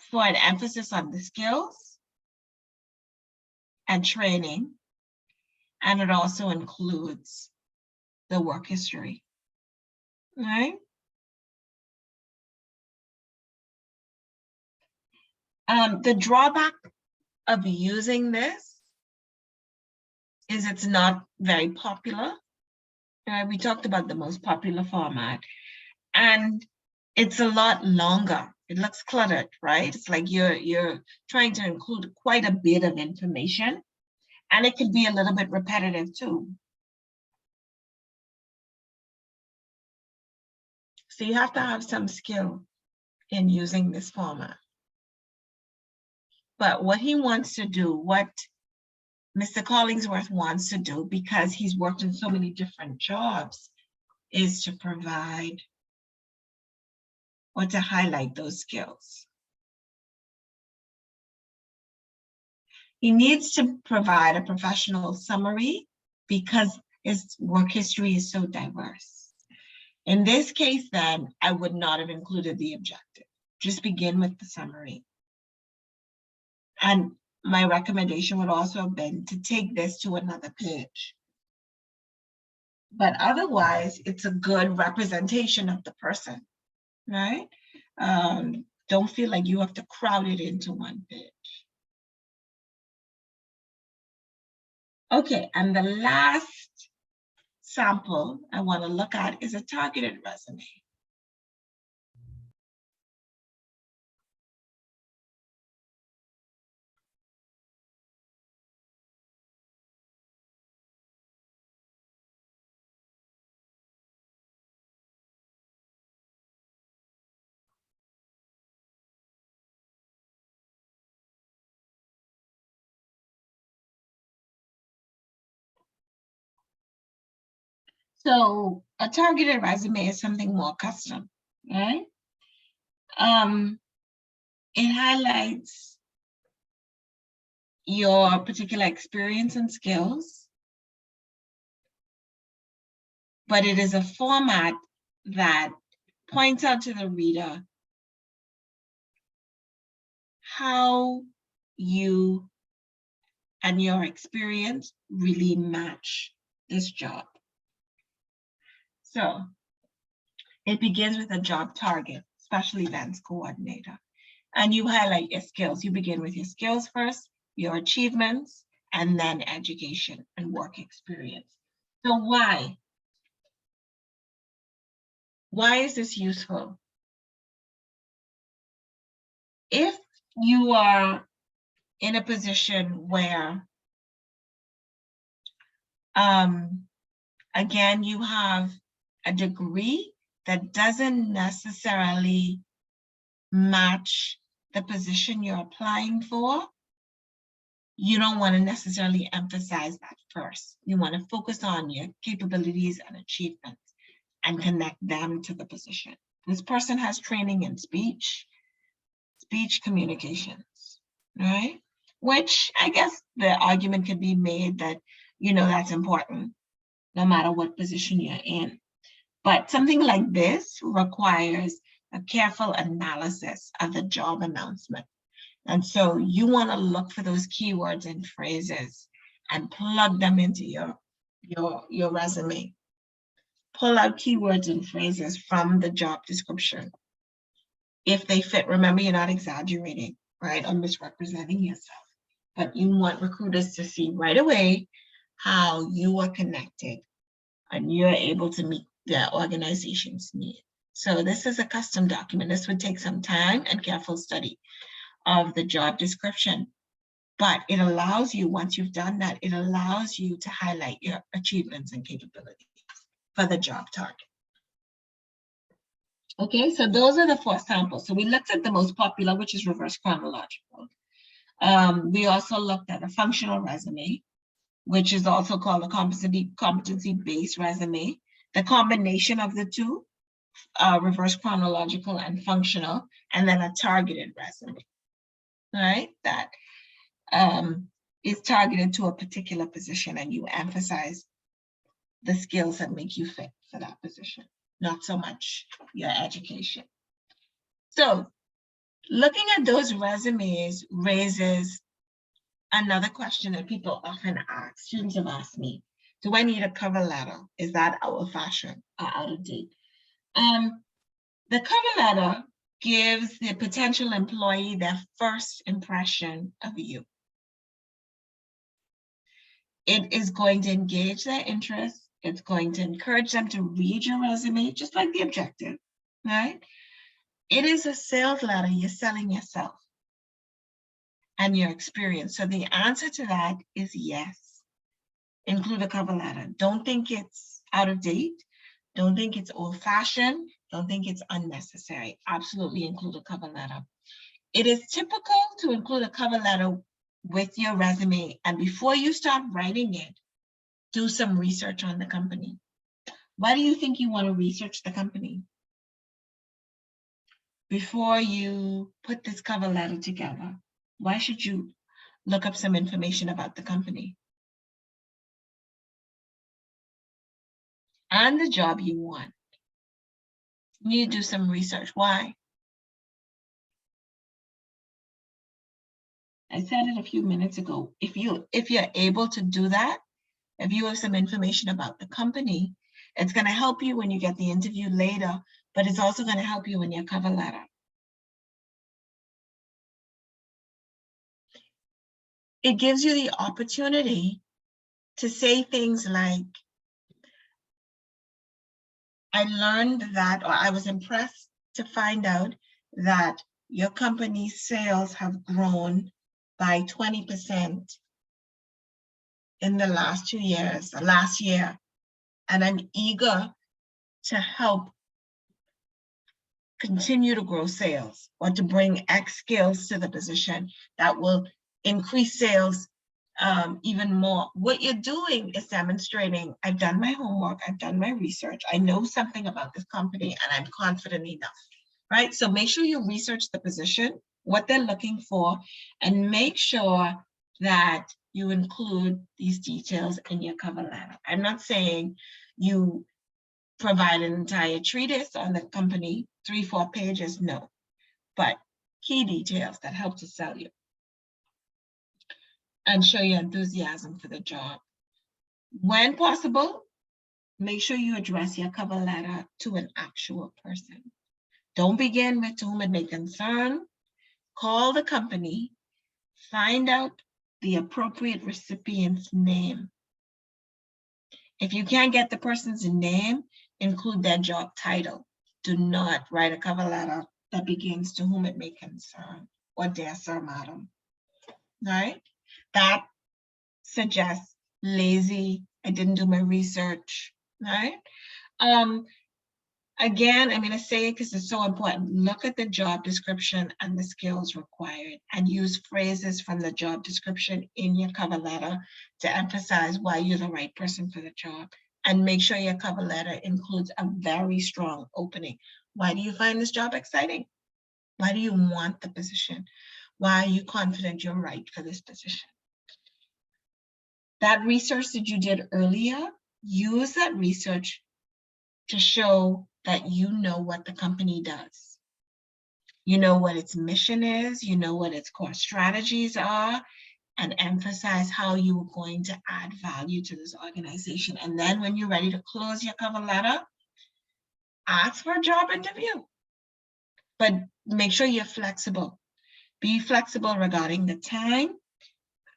for an emphasis on the skills and training, and it also includes the work history, right? The drawback of using this is it's not very popular. We talked about the most popular format, and it's a lot longer. It looks cluttered, right? It's like you're trying to include quite a bit of information, and it can be a little bit repetitive too. So you have to have some skill in using this format. But what he wants to do, what Mr. Collingsworth wants to do, because he's worked in so many different jobs, is to provide or to highlight those skills. He needs to provide a professional summary because his work history is so diverse. In this case, then, I would not have included the objective. Just begin with the summary. And my recommendation would also have been to take this to another page. But otherwise, it's a good representation of the person, right? Don't feel like you have to crowd it into one page. Okay, and the last sample I want to look at is a targeted resume. So a targeted resume is something more custom, right? It highlights your particular experience and skills, but it is a format that points out to the reader how you and your experience really match this job. So it begins with a job target, special events coordinator, and you highlight your skills. You begin with your skills first, your achievements, and then education and work experience. So why? Why is this useful? If you are in a position where, again, you have a degree that doesn't necessarily match the position you're applying for, you don't want to necessarily emphasize that first. You want to focus on your capabilities and achievements and connect them to the position. This person has training in speech communications, right? Which I guess the argument could be made that, that's important no matter what position you're in. But something like this requires a careful analysis of the job announcement. And so you want to look for those keywords and phrases and plug them into your resume. Pull out keywords and phrases from the job description. If they fit, remember, you're not exaggerating, right, or misrepresenting yourself. But you want recruiters to see right away how you are connected and you're able to meet their organization's need. So this is a custom document. This would take some time and careful study of the job description, but it allows you, once you've done that, it allows you to highlight your achievements and capabilities for the job target. Okay, so those are the 4 samples. So we looked at the most popular, which is reverse chronological. We also looked at a functional resume, which is also called a competency-based resume. The combination of the two, reverse chronological and functional, and then a targeted resume, right? That is targeted to a particular position and you emphasize the skills that make you fit for that position, not so much your education. So looking at those resumes raises another question that people often ask. Students have asked me, do I need a cover letter? Is that out of fashion or out of date? The cover letter gives the potential employee their first impression of you. It is going to engage their interest. It's going to encourage them to read your resume, just like the objective, right? It is a sales letter. You're selling yourself and your experience. So the answer to that is yes. Include a cover letter. Don't think it's out of date. Don't think it's old-fashioned. Don't think it's unnecessary. Absolutely include a cover letter. It is typical to include a cover letter with your resume, and before you start writing it, do some research on the company. Why do you think you want to research the company? Before you put this cover letter together, why should you look up some information about the company and the job you want? You need to do some research. Why? I said it a few minutes ago. If you're able to do that, if you have some information about the company, it's going to help you when you get the interview later, but it's also going to help you in your cover letter. It gives you the opportunity to say things like, I learned that, or I was impressed to find out that your company's sales have grown by 20% in the last 2 years, last year, and I'm eager to help continue to grow sales or to bring X skills to the position that will increase sales even more. What you're doing is demonstrating, I've done my homework, I've done my research, I know something about this company, and I'm confident enough, right? So make sure you research the position, what they're looking for, and make sure that you include these details in your cover letter. I'm not saying you provide an entire treatise on the company, 3-4 pages, no, but key details that help to sell you and show your enthusiasm for the job. When possible, make sure you address your cover letter to an actual person. Don't begin with to whom it may concern. Call the company, find out the appropriate recipient's name. If you can't get the person's name, include their job title. Do not write a cover letter that begins to whom it may concern or dear sir, madam, right? That suggests lazy, I didn't do my research, right? Again, I'm going to say it because it's so important. Look at the job description and the skills required, and use phrases from the job description in your cover letter to emphasize why you're the right person for the job. And make sure your cover letter includes a very strong opening. Why do you find this job exciting? Why do you want the position? Why are you confident you're right for this position? That research that you did earlier, use that research to show that you know what the company does. You know what its mission is, you know what its core strategies are, and emphasize how you are going to add value to this organization. And then when you're ready to close your cover letter, ask for a job interview. But make sure you're flexible. Be flexible regarding the time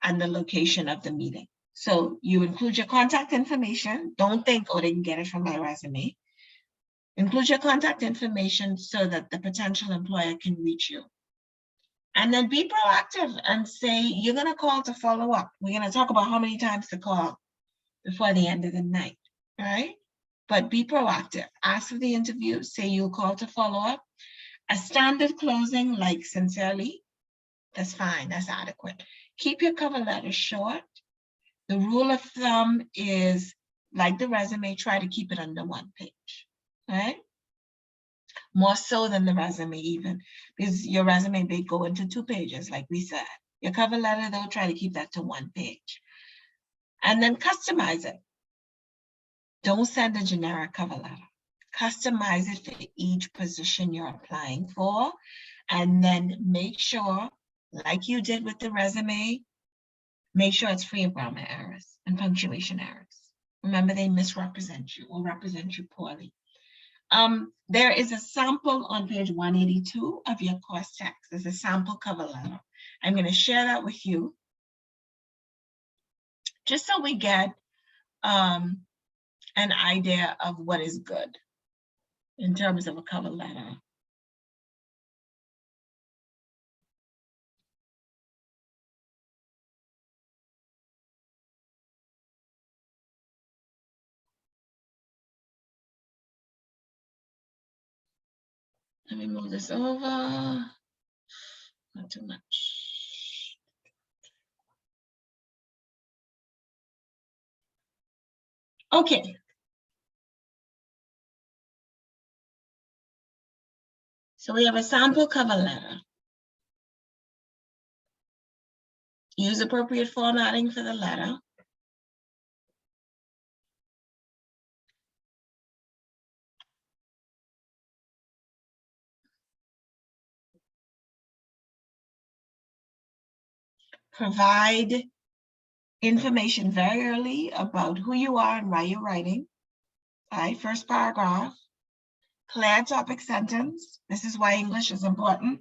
and the location of the meeting. So you include your contact information. Don't think, oh, they can get it from my resume. Include your contact information so that the potential employer can reach you. And then be proactive and say, you're going to call to follow up. We're going to talk about how many times to call before the end of the night, right? But be proactive. Ask for the interview, say you'll call to follow up. A standard closing, like sincerely, that's fine, that's adequate. Keep your cover letter short. The rule of thumb is, like the resume, try to keep it under 1 page, right? More so than the resume even, because your resume may go into 2 pages, like we said. Your cover letter, though, try to keep that to 1 page. And then customize it. Don't send a generic cover letter. Customize it for each position you're applying for. And then make sure, like you did with the resume, make sure it's free of grammar errors and punctuation errors. Remember, they misrepresent you or represent you poorly. There is a sample on page 182 of your course text. There's a sample cover letter. I'm going to share that with you, just so we get an idea of what is good in terms of a cover letter. Let me move this over. Not too much. Okay. So we have a sample cover letter. Use appropriate formatting for the letter. Provide information very early about who you are and why you're writing. All right, first paragraph. Clear topic sentence. This is why English is important.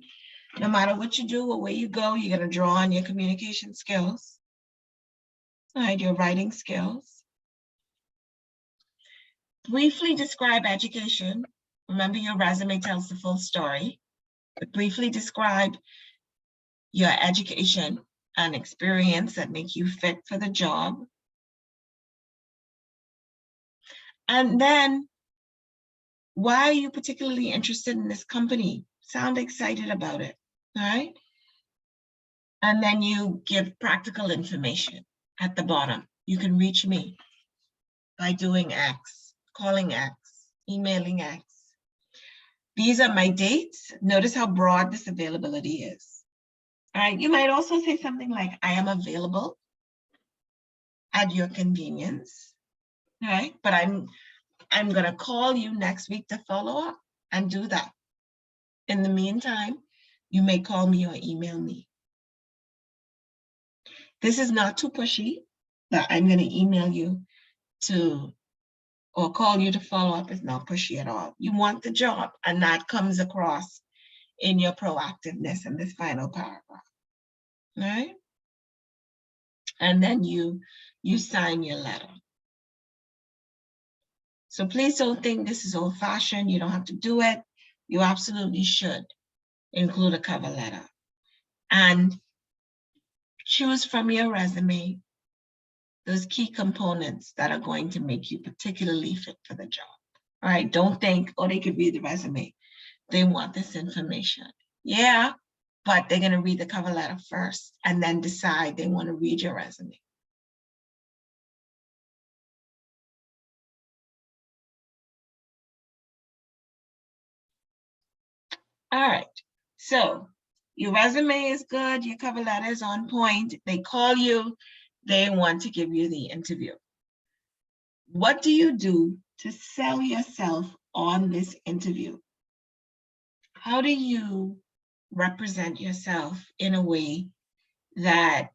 No matter what you do or where you go, you're going to draw on your communication skills. All right, your writing skills. Briefly describe education. Remember, your resume tells the full story. But briefly describe your education and experience that make you fit for the job. And then, why are you particularly interested in this company? Sound excited about it, all right? And then you give practical information at the bottom. You can reach me by doing X, calling X, emailing X. These are my dates. Notice how broad this availability is. All right, you might also say something like, I am available at your convenience, all right? But I'm gonna call you next week to follow up and do that. In the meantime, you may call me or email me. This is not too pushy, that I'm gonna email you to, or call you to follow up is not pushy at all. You want the job, and that comes across in your proactiveness in this final paragraph, all right? And then you sign your letter. So please don't think this is old-fashioned. You don't have to do it. You absolutely should include a cover letter. And choose from your resume those key components that are going to make you particularly fit for the job. All right, don't think, oh, they could read the resume. They want this information. Yeah, but they're gonna read the cover letter first and then decide they want to read your resume. All right, so your resume is good, your cover letter is on point, they call you, they want to give you the interview. What do you do to sell yourself on this interview? How do you represent yourself in a way that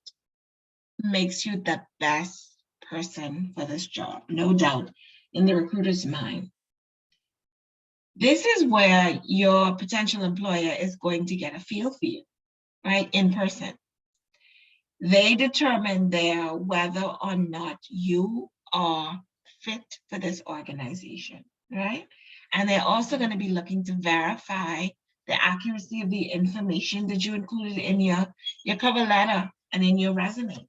makes you the best person for this job? No doubt, in the recruiter's mind. This is where your potential employer is going to get a feel for you, right, in person. They determine there whether or not you are fit for this organization, right? And they're also going to be looking to verify the accuracy of the information that you included in your cover letter and in your resume.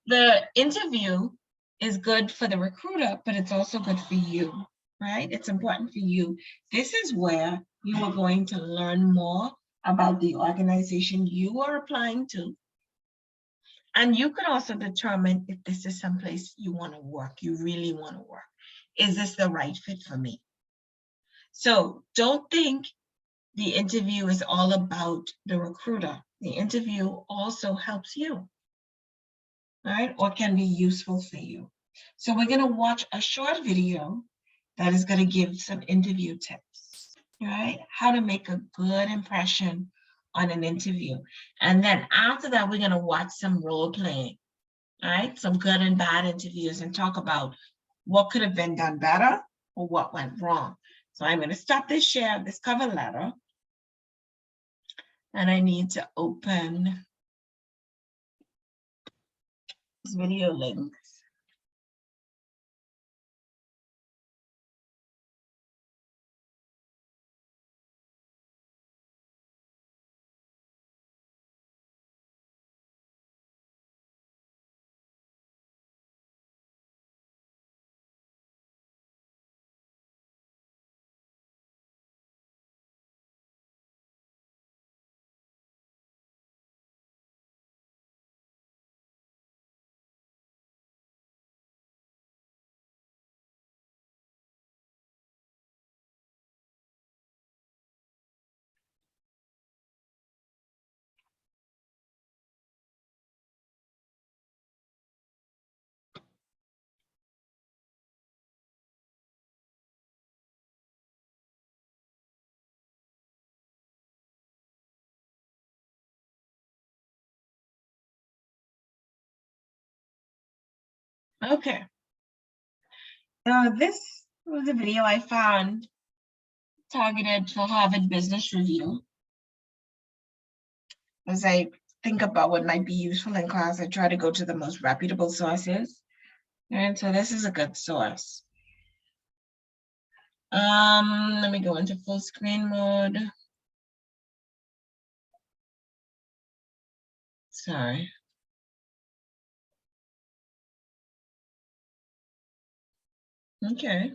The interview is good for the recruiter, but it's also good for you, right? It's important for you. This is where you are going to learn more about the organization you are applying to. And you can also determine if this is someplace you want to work, you really want to work. Is this the right fit for me? So don't think the interview is all about the recruiter. The interview also helps you, right? Or can be useful for you. So we're going to watch a short video that is going to give some interview tips, right? How to make a good impression on an interview. And then after that, we're going to watch some role playing, right? Some good and bad interviews and talk about what could have been done better or what went wrong. So I'm going to stop this share of this cover letter. And I need to open this video link. Okay. This was a video I found targeted for Harvard Business Review. As I think about what might be useful in class, I try to go to the most reputable sources. And so this is a good source. Let me go into full screen mode. Sorry. Okay.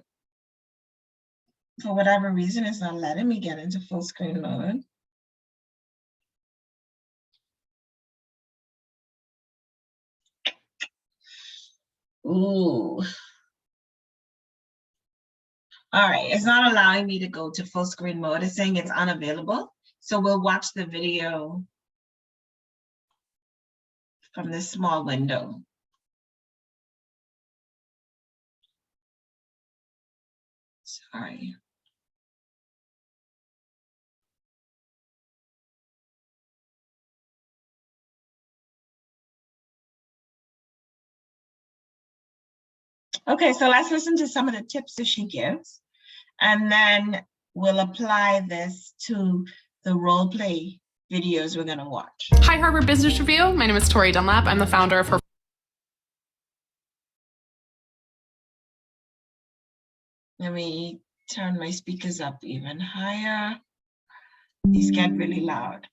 For whatever reason, it's not letting me get into full screen mode. Ooh. All right, it's not allowing me to go to full screen mode. It's saying it's unavailable. So we'll watch the video from this small window. Sorry. Okay, so let's listen to some of the tips that she gives, and then we'll apply this to the role play videos we're gonna watch. Hi, Harvard Business Review. My name is Tori Dunlap. I'm the founder of her. Let me turn my speakers up even higher. These get really loud.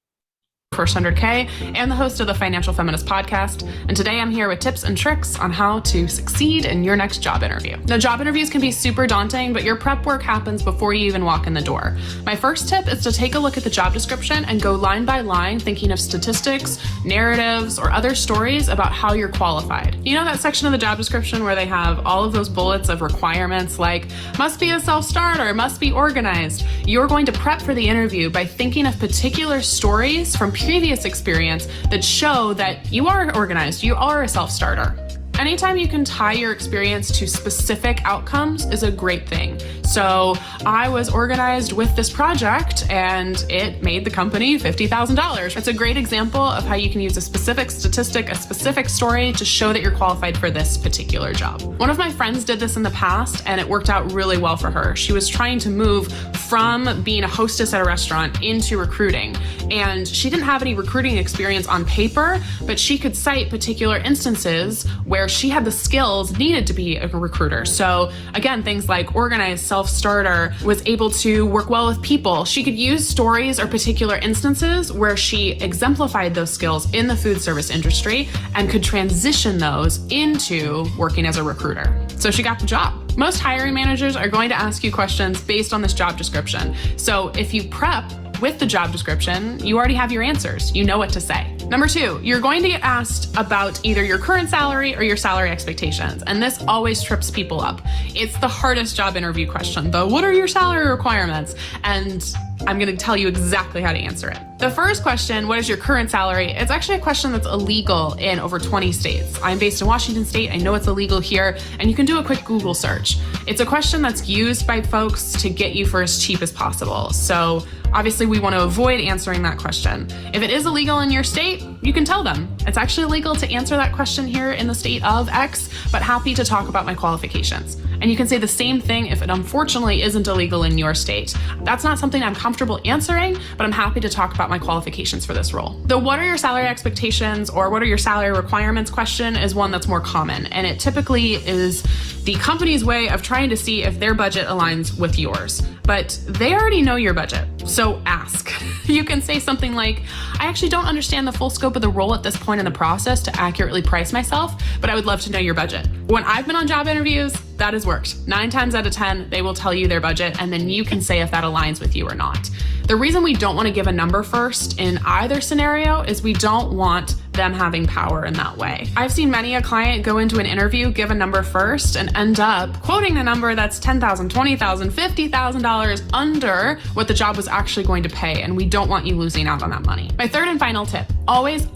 Workforce 100K and the host of the Financial Feminist podcast. And today I'm here with tips and tricks on how to succeed in your next job interview. Now, job interviews can be super daunting, but your prep work happens before you even walk in the door. My first tip is to take a look at the job description and go line by line, thinking of statistics, narratives, or other stories about how you're qualified. You know that section of the job description where they have all of those bullets of requirements like must be a self-starter, must be organized. You're going to prep for the interview by thinking of particular stories from previous experience that show that you are organized, you are a self-starter. Anytime you can tie your experience to specific outcomes is a great thing. So I was organized with this project and it made the company $50,000. It's a great example of how you can use a specific statistic, a specific story to show that you're qualified for this particular job. One of my friends did this in the past and it worked out really well for her. She was trying to move from being a hostess at a restaurant into recruiting. And she didn't have any recruiting experience on paper, but she could cite particular instances where she had the skills needed to be a recruiter. So again, things like organized, self-starter, was able to work well with people. She could use stories or particular instances where she exemplified those skills in the food service industry and could transition those into working as a recruiter. So she got the job. Most hiring managers are going to ask you questions based on this job description. So if you prep with the job description, you already have your answers. You know what to say. Number 2, you're going to get asked about either your current salary or your salary expectations. And this always trips people up. It's the hardest job interview question, though. What are your salary requirements? And I'm going to tell you exactly how to answer it. The first question, what is your current salary? It's actually a question that's illegal in over 20 states. I'm based in Washington State. I know it's illegal here, and you can do a quick Google search. It's a question that's used by folks to get you for as cheap as possible. So obviously we want to avoid answering that question. If it is illegal in your state, you can tell them. It's actually illegal to answer that question here in the state of X, but happy to talk about my qualifications. And you can say the same thing if it unfortunately isn't illegal in your state. That's not something I'm comfortable answering, but I'm happy to talk about my qualifications for this role. The what are your salary expectations or what are your salary requirements question is one that's more common. And it typically is the company's way of trying to see if their budget aligns with yours. But they already know your budget, so ask. You can say something like, I actually don't understand the full scope of the role at this point in the process to accurately price myself, but I would love to know your budget. When I've been on job interviews, that has worked. 9 times out of 10, they will tell you their budget, and then you can say if that aligns with you or not. The reason we don't want to give a number first in either scenario is we don't want them having power in that way. I've seen many a client go into an interview, give a number first, and end up quoting a number that's $10,000, $20,000, $50,000 under what the job was actually going to pay, and we don't want you losing out on that money. My third and final tip, always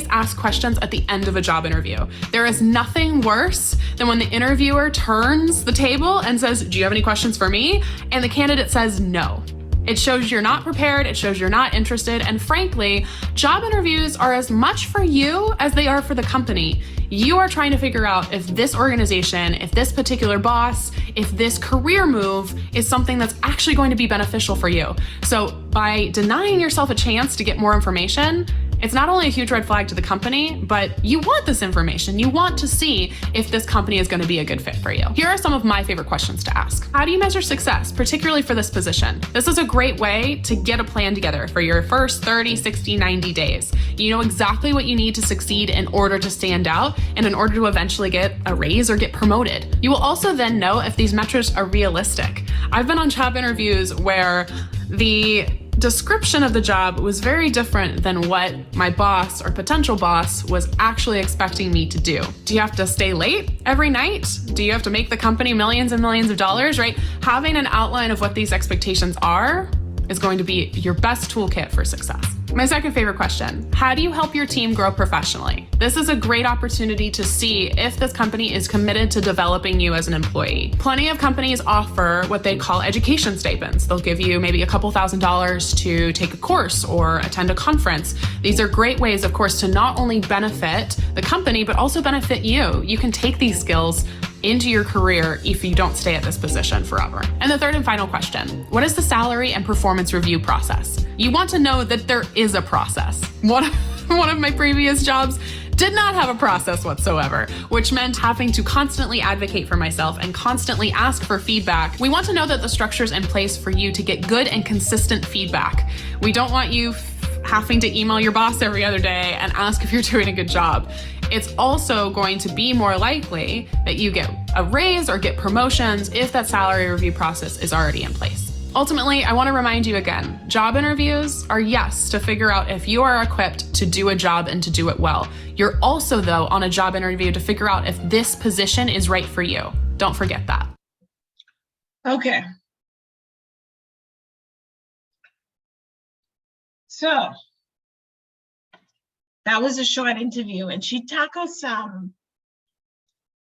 ask questions at the end of a job interview. There is nothing worse than when the interviewer turns the table and says, do you have any questions for me? And the candidate says no. It shows you're not prepared, it shows you're not interested, and frankly, job interviews are as much for you as they are for the company. You are trying to figure out if this organization, if this particular boss, if this career move is something that's actually going to be beneficial for you. So by denying yourself a chance to get more information, it's not only a huge red flag to the company, but you want this information. You want to see if this company is going to be a good fit for you. Here are some of my favorite questions to ask. How do you measure success, particularly for this position? This is a great way to get a plan together for your first 30, 60, 90 days. You know exactly what you need to succeed in order to stand out and in order to eventually get a raise or get promoted. You will also then know if these metrics are realistic. I've been on job interviews where the description of the job was very different than what my boss or potential boss was actually expecting me to do. Do you have to stay late every night? Do you have to make the company millions and millions of dollars, right? Having an outline of what these expectations are is going to be your best toolkit for success. My second favorite question, how do you help your team grow professionally? This is a great opportunity to see if this company is committed to developing you as an employee. Plenty of companies offer what they call education stipends. They'll give you maybe a couple $1,000s to take a course or attend a conference. These are great ways, of course, to not only benefit the company, but also benefit you. You can take these skills into your career if you don't stay at this position forever. And the third and final question, what is the salary and performance review process? You want to know that there is a process. One of my previous jobs did not have a process whatsoever, which meant having to constantly advocate for myself and constantly ask for feedback. We want to know that the structure's in place for you to get good and consistent feedback. We don't want you having to email your boss every other day and ask if you're doing a good job. It's also going to be more likely that you get a raise or get promotions if that salary review process is already in place. Ultimately, I want to remind you again, job interviews are, yes, to figure out if you are equipped to do a job and to do it well. You're also, though, on a job interview to figure out if this position is right for you. Don't forget that. Okay. So that was a short interview, and she tackled some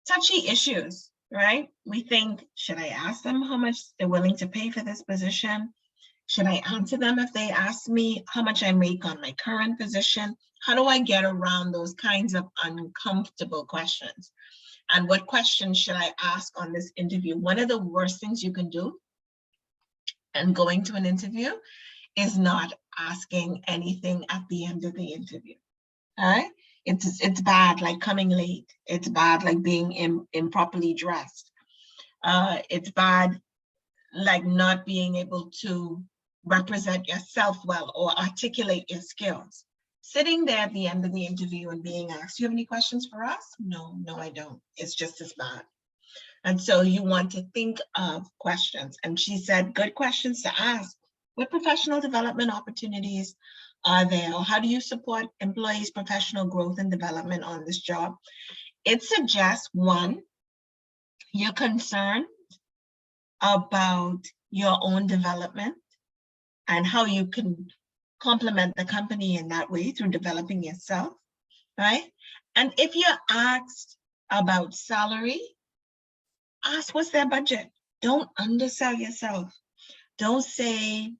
touchy issues, right? We think, should I ask them how much they're willing to pay for this position? Should I answer them if they ask me how much I make on my current position? How do I get around those kinds of uncomfortable questions? And what questions should I ask on this interview? One of the worst things you can do in going to an interview is not asking anything at the end of the interview. All right? It's bad, like coming late. It's bad, like being improperly dressed. It's bad, like not being able to represent yourself well or articulate your skills. Sitting there at the end of the interview and being asked, do you have any questions for us? No, I don't. It's just as bad. And so you want to think of questions. And she said, good questions to ask. What professional development opportunities are there? Or how do you support employees' professional growth and development on this job? It suggests, one, you're concerned about your own development and how you can complement the company in that way through developing yourself, right? And if you're asked about salary, ask what's their budget. Don't undersell yourself. Don't say,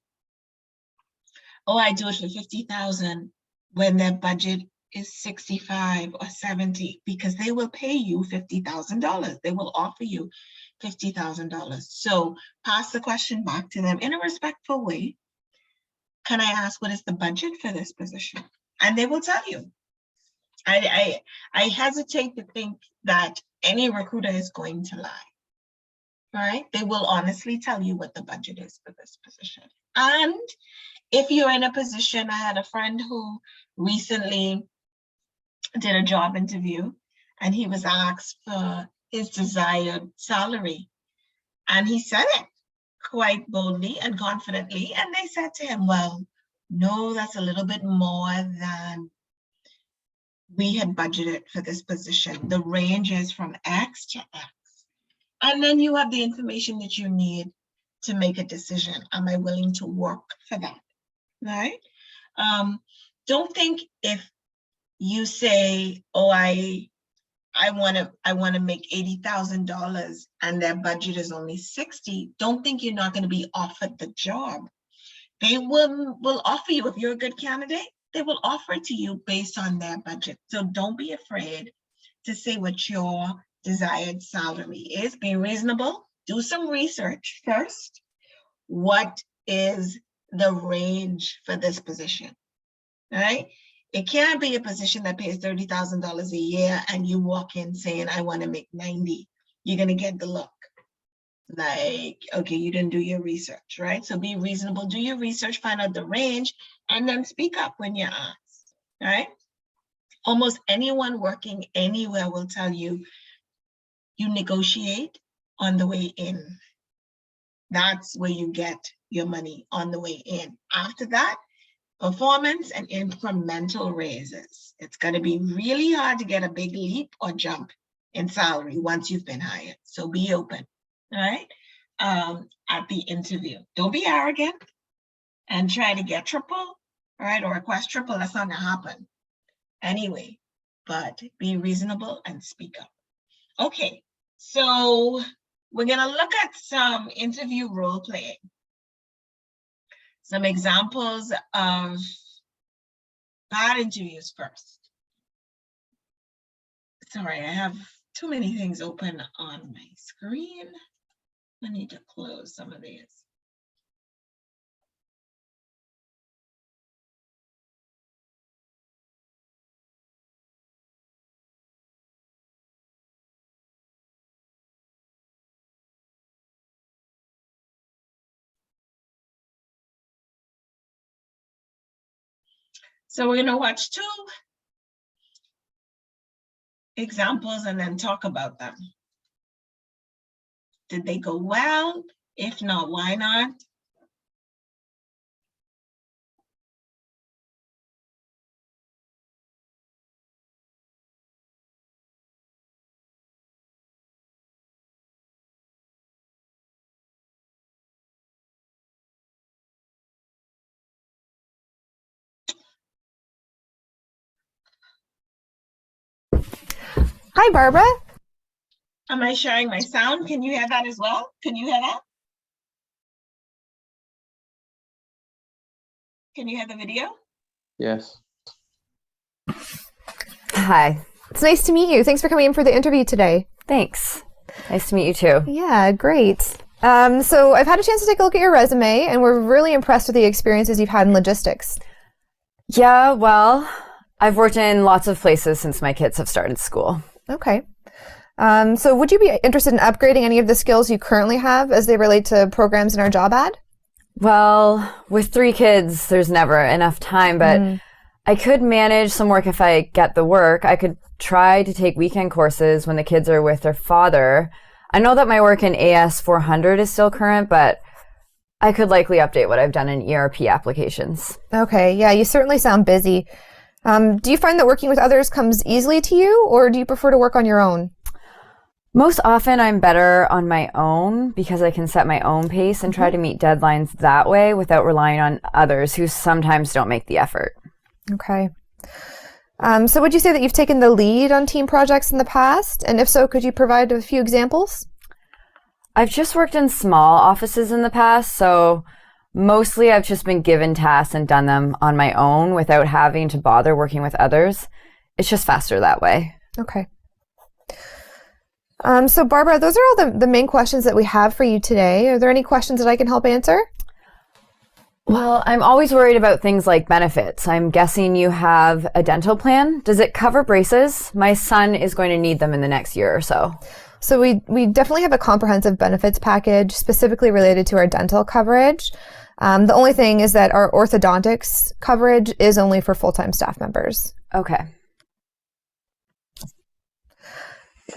oh, I do it for 50,000 when their budget is 65 or 70, because they will pay you $50,000. They will offer you $50,000. So pass the question back to them in a respectful way. Can I ask what is the budget for this position? And they will tell you. I hesitate to think that any recruiter is going to lie, right? They will honestly tell you what the budget is for this position. And if you're in a position, I had a friend who recently did a job interview and he was asked for his desired salary. And he said it quite boldly and confidently. And they said to him, well, no, that's a little bit more than we had budgeted for this position. The range is from X to X. And then you have the information that you need to make a decision. Am I willing to work for that? Right? Don't think if you say, oh, I want to make $80,000 and their budget is only 60. Don't think you're not going to be offered the job. They will offer you, if you're a good candidate, they will offer it to you based on their budget. So don't be afraid to say what your desired salary is. Be reasonable. Do some research first. What is the range for this position? All right? It can't be a position that pays $30,000 a year and you walk in saying, I want to make 90. You're going to get the look. Like, okay, you didn't do your research, right? So be reasonable, do your research, find out the range, and then speak up when you're asked, right? Almost anyone working anywhere will tell you, you negotiate on the way in. That's where you get your money, on the way in. After that, performance and incremental raises. It's going to be really hard to get a big leap or jump in salary once you've been hired. So be open, all right? At the interview. Don't be arrogant and try to get triple, all right? Or request triple. That's not going to happen anyway, but be reasonable and speak up. Okay, so we're going to look at some interview role playing. Some examples of bad interviews first. Sorry, I have too many things open on my screen. I need to close some of these. So we're gonna watch 2 examples and then talk about them. Did they go well? If not, why not? Hi, Barbara. Am I sharing my sound? Can you hear that as well? Can you hear that? Can you hear the video? Yes. Hi. It's nice to meet you. Thanks for coming in for the interview today. Thanks. Nice to meet you too. Yeah, great. So I've had a chance to take a look at your resume, and we're really impressed with the experiences you've had in logistics. Yeah, well, I've worked in lots of places since my kids have started school. Okay. So would you be interested in upgrading any of the skills you currently have as they relate to programs in our job ad? Well, with 3 kids, there's never enough time, but I could manage some work if I get the work. I could try to take weekend courses when the kids are with their father. I know that my work in AS 400 is still current, but I could likely update what I've done in ERP applications. Okay, yeah, you certainly sound busy. Do you find that working with others comes easily to you, or do you prefer to work on your own? Most often I'm better on my own because I can set my own pace and try to meet deadlines that way without relying on others who sometimes don't make the effort. Okay. So would you say that you've taken the lead on team projects in the past? And if so, could you provide a few examples? I've just worked in small offices in the past, so mostly I've just been given tasks and done them on my own without having to bother working with others. It's just faster that way. Okay. So Barbara, those are all the main questions that we have for you today. Are there any questions that I can help answer? Well, I'm always worried about things like benefits. I'm guessing you have a dental plan. Does it cover braces? My son is going to need them in the next year or so. So we definitely have a comprehensive benefits package specifically related to our dental coverage. The only thing is that our orthodontics coverage is only for full-time staff members. Okay.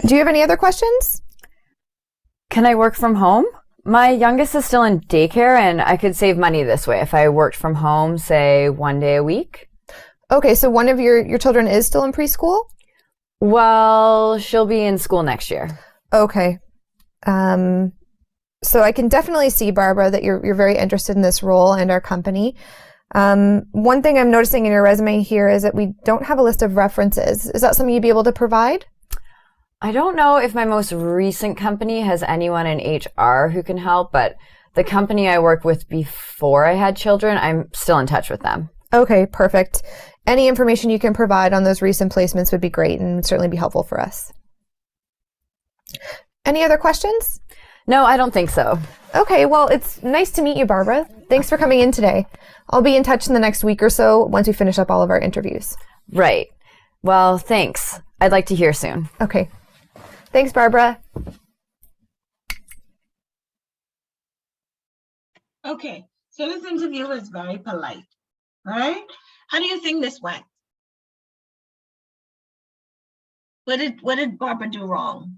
Do you have any other questions? Can I work from home? My youngest is still in daycare, and I could save money this way if I worked from home, say, 1 day a week. Okay, so one of your children is still in preschool? Well, she'll be in school next year. Okay. So I can definitely see, Barbara, that you're very interested in this role and our company. One thing I'm noticing in your resume here is that we don't have a list of references. Is that something you'd be able to provide? I don't know if my most recent company has anyone in HR who can help, but the company I worked with before I had children, I'm still in touch with them. Okay, perfect. Any information you can provide on those recent placements would be great and would certainly be helpful for us. Any other questions? No, I don't think so. Okay, well, it's nice to meet you, Barbara. Thanks for coming in today. I'll be in touch in the next week or so once we finish up all of our interviews. Right. Well, thanks. I'd like to hear soon. Okay. Thanks, Barbara. Okay, so this interview was very polite, right? How do you think this went? What did Barbara do wrong?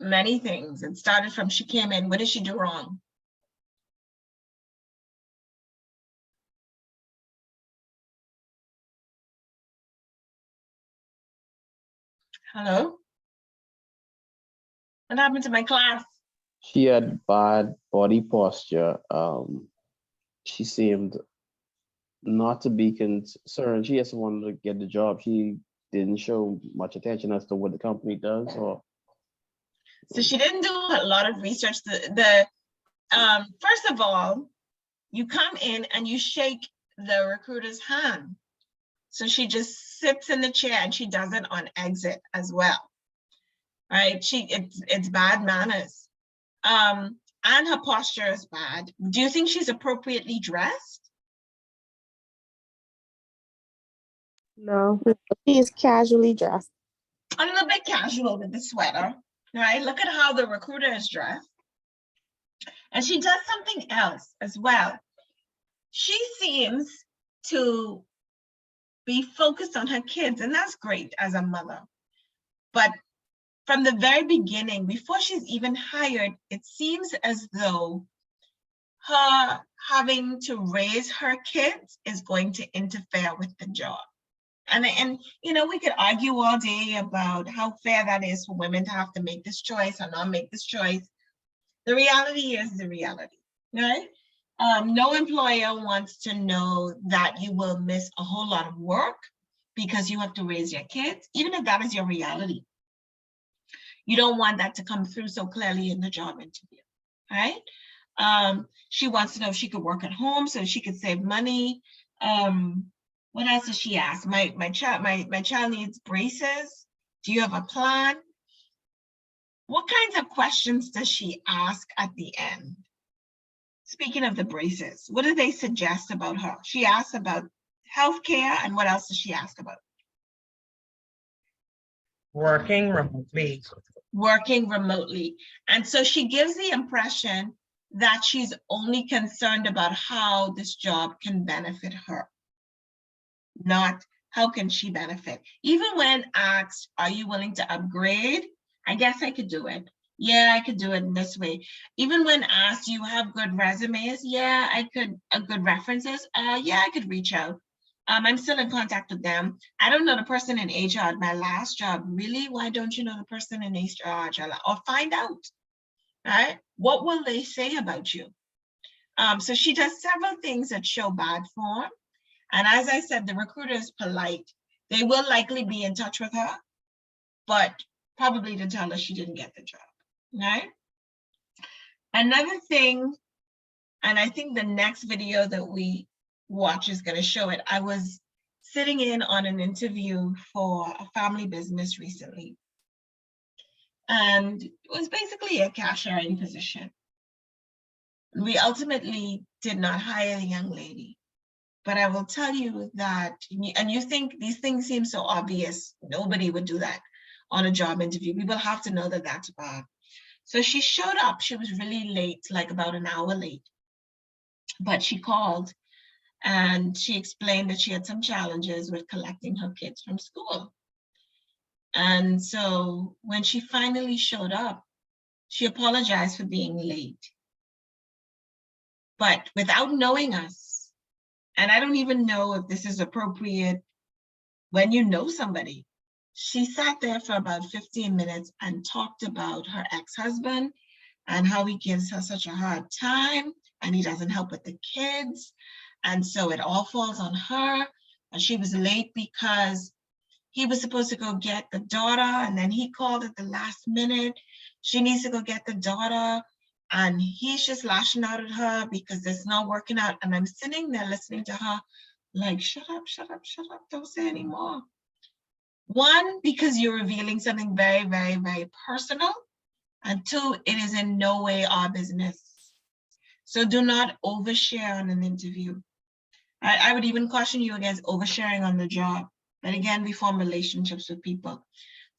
Many things. It started from she came in. What did she do wrong? Hello? What happened to my class? She had bad body posture. She seemed not to be concerned. She just wanted to get the job. She didn't show much attention as to what the company does. Or So she didn't do a lot of research. First of all, you come in and you shake the recruiter's hand. So she just sits in the chair and she does it on exit as well. Right? It's bad manners. And her posture is bad. Do you think she's appropriately dressed? No, she's casually dressed. A little bit casual with the sweater, right? Look at how the recruiter is dressed. And she does something else as well. She seems to be focused on her kids, and that's great as a mother. But from the very beginning, before she's even hired, it seems as though her having to raise her kids is going to interfere with the job. And you know, we could argue all day about how fair that is for women to have to make this choice or not make this choice. The reality is the reality, right? No employer wants to know that you will miss a whole lot of work because you have to raise your kids, even if that is your reality. You don't want that to come through so clearly in the job interview, right? She wants to know if she could work at home so she could save money. What else does she ask? My child needs braces. Do you have a plan? What kinds of questions does she ask at the end? Speaking of the braces, what do they suggest about her? She asks about healthcare, and what else does she ask about? Working remotely. Working remotely. And so she gives the impression that she's only concerned about how this job can benefit her, not how can she benefit. Even when asked, are you willing to upgrade? I guess I could do it. Yeah, I could do it in this way. Even when asked, you have good resumes? Yeah, I could, good references? Yeah, I could reach out. I'm still in contact with them. I don't know the person in HR at my last job. Really? Why don't you know the person in HR? Or find out, right? What will they say about you? So she does several things that show bad form. And as I said, the recruiter is polite. They will likely be in touch with her, but probably to tell her she didn't get the job, right? Another thing, and I think the next video that we watch is going to show it. I was sitting in on an interview for a family business recently, and it was basically a cashiering position. We ultimately did not hire the young lady, but I will tell you that, and you think these things seem so obvious, nobody would do that on a job interview. People have to know that that's bad. So she showed up, she was really late, like about an hour late, but she called and she explained that she had some challenges with collecting her kids from school. And so when she finally showed up, she apologized for being late. But without knowing us, and I don't even know if this is appropriate when you know somebody, she sat there for about 15 minutes and talked about her ex-husband and how he gives her such a hard time and he doesn't help with the kids. And so it all falls on her. And she was late because he was supposed to go get the daughter and then he called at the last minute. She needs to go get the daughter and he's just lashing out at her because it's not working out. And I'm sitting there listening to her like, shut up, shut up, shut up, don't say anymore. One, because you're revealing something very, very, very personal. And two, it is in no way our business. So do not overshare on an interview. I would even caution you against oversharing on the job. But again, we form relationships with people.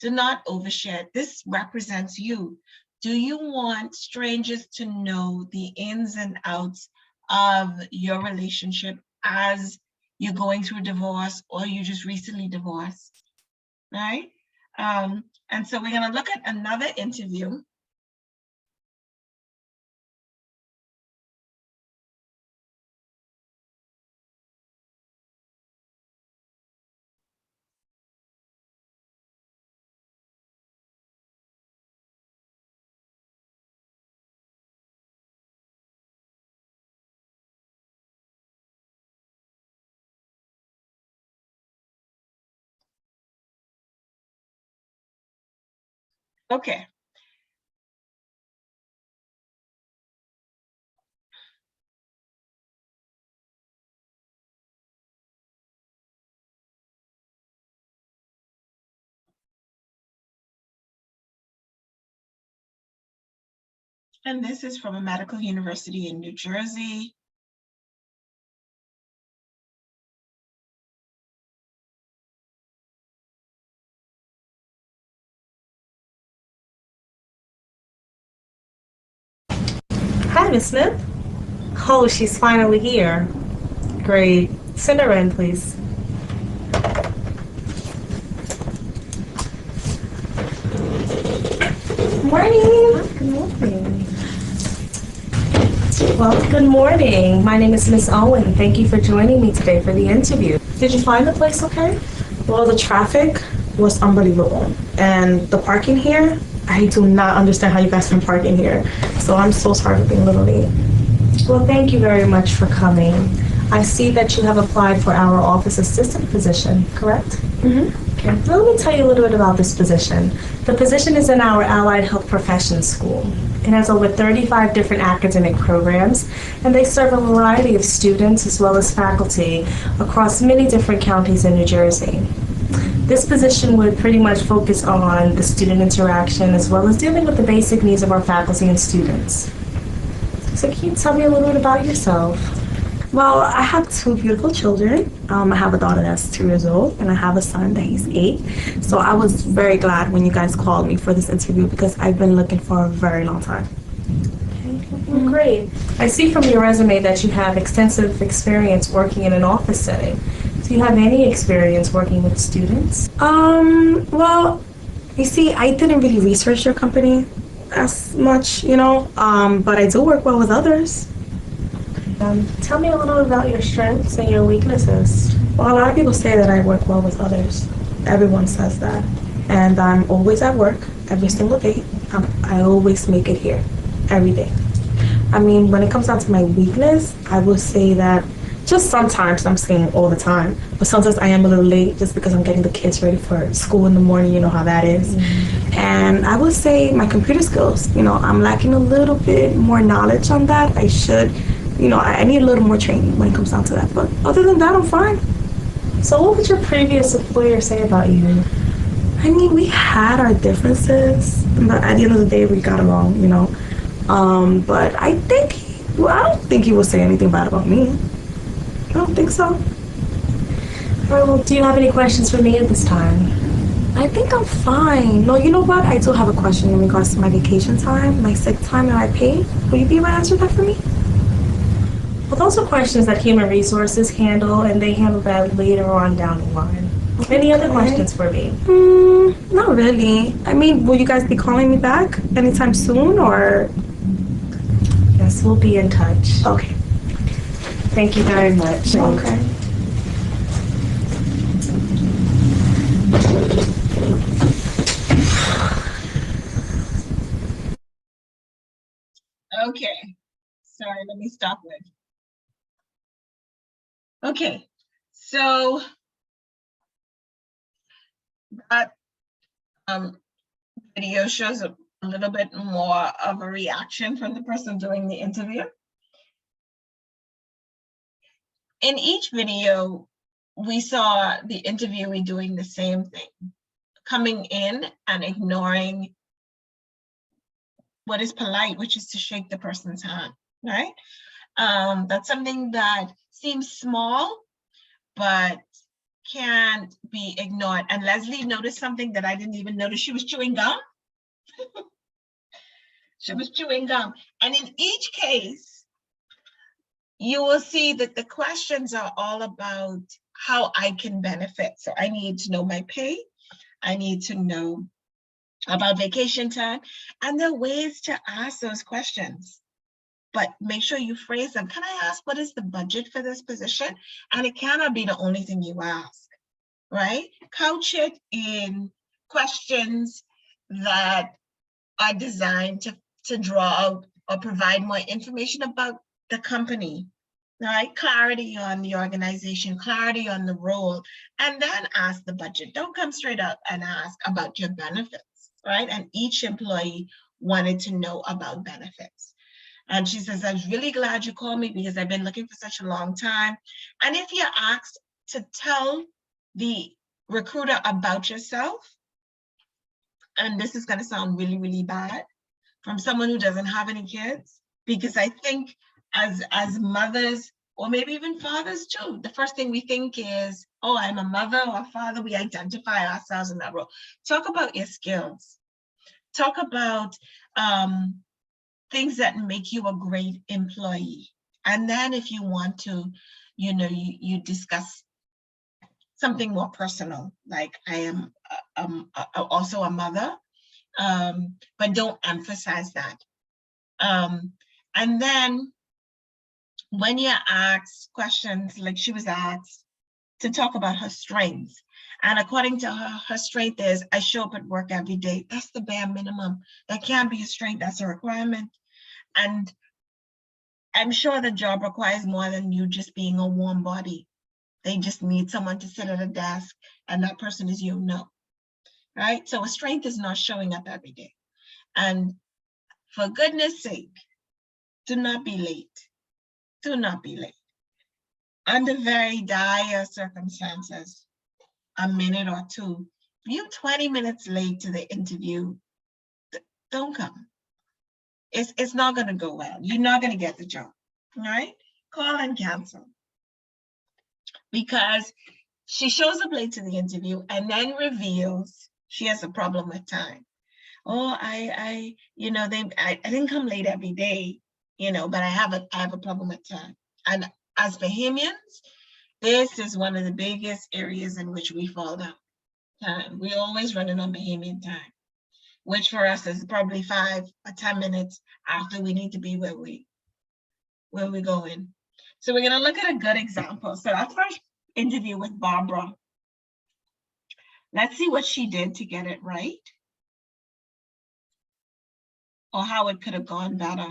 Do not overshare. This represents you. Do you want strangers to know the ins and outs of your relationship as you're going through divorce or you just recently divorced, right? And so we're going to look at another interview. Okay. And this is from a medical university in New Jersey. Hi, Miss Smith. Oh, she's finally here. Great. Send her in, please. Morning. Good morning. Well, good morning. My name is Miss Owen. Thank you for joining me today for the interview. Did you find the place okay? Well, the traffic was unbelievable. And the parking here, I do not understand how you guys can park in here. So I'm so sorry for being a little late. Well, thank you very much for coming. I see that you have applied for our office assistant position, correct? Mm-hmm. Okay. Now, let me tell you a little bit about this position. The position is in our Allied Health Professions School. It has over 35 different academic programs, and they serve a variety of students as well as faculty across many different counties in New Jersey. This position would pretty much focus on the student interaction as well as dealing with the basic needs of our faculty and students. So can you tell me a little bit about yourself? Well, I have two beautiful children. I have a daughter that's 2 years old, and I have a son that he's 8. So I was very glad when you guys called me for this interview because I've been looking for a very long time. Okay, well, great. I see from your resume that you have extensive experience working in an office setting. Do you have any experience working with students? Well, you see, I didn't really research your company as much, but I do work well with others. Tell me a little about your strengths and your weaknesses. Well, a lot of people say that I work well with others. Everyone says that. And I'm always at work, every single day. I always make it here, every day. I mean, when it comes down to my weakness, I would say that just sometimes, I'm saying all the time, but sometimes I am a little late just because I'm getting the kids ready for school in the morning, you know how that is. Mm-hmm. And I would say my computer skills, I'm lacking a little bit more knowledge on that. I should, I need a little more training when it comes down to that. But other than that, I'm fine. So what would your previous employer say about you? I mean, we had our differences, but at the end of the day, we got along, But I don't think he would say anything bad about me. I don't think so. All right, well, do you have any questions for me at this time? I think I'm fine. No, you know what? I do have a question in regards to my vacation time, my sick time, and my pay. Will you be able to answer that for me? Well, those are questions that Human Resources handle, and they handle that later on down the line. Okay. Any other questions for me? Not really. I mean, will you guys be calling me back anytime soon, or? Yes, we'll be in touch. Okay. Thank you very much. Okay. Okay, sorry, let me stop with. Okay, so that video shows a little bit more of a reaction from the person doing the interview. In each video, we saw the interviewee doing the same thing, coming in and ignoring what is polite, which is to shake the person's hand, right? That's something that seems small, but can't be ignored. And Leslie noticed something that I didn't even notice. She was chewing gum. She was chewing gum. And in each case, you will see that the questions are all about how I can benefit. So I need to know my pay. I need to know about vacation time. And there are ways to ask those questions, but make sure you phrase them. Can I ask, what is the budget for this position? And it cannot be the only thing you ask, right? Couch it in questions that are designed to draw out or provide more information about the company, right? Clarity on the organization, clarity on the role, and then ask the budget. Don't come straight up and ask about your benefits, right? And each employee wanted to know about benefits. And she says, I was really glad you called me because I've been looking for such a long time. And if you're asked to tell the recruiter about yourself, and this is going to sound really, really bad from someone who doesn't have any kids, because I think as mothers, or maybe even fathers too, the first thing we think is, oh, I'm a mother or a father. We identify ourselves in that role. Talk about your skills. Talk about things that make you a great employee. And then if you want to, you discuss something more personal, like I am also a mother, but don't emphasize that. And then when you're asked questions, like she was asked to talk about her strengths, and according to her strength is, I show up at work every day. That's the bare minimum. That can't be a strength, that's a requirement. And I'm sure the job requires more than you just being a warm body. They just need someone to sit at a desk, and that person is you, no. Right? So a strength is not showing up every day. And for goodness sake, do not be late. Do not be late. Under very dire circumstances, a minute or two, if you're 20 minutes late to the interview, don't come. It's not going to go well. You're not going to get the job, right? Call and cancel. Because she shows up late to the interview and then reveals she has a problem with time. Oh, I didn't come late every day, but I have a problem with time. And as Bahamians, this is one of the biggest areas in which we fall down. Time. We're always running on Bahamian time, which for us is probably 5 or 10 minutes after we need to be where we're going. So we're gonna look at a good example. So that's our interview with Barbara. Let's see what she did to get it right, or how it could have gone better.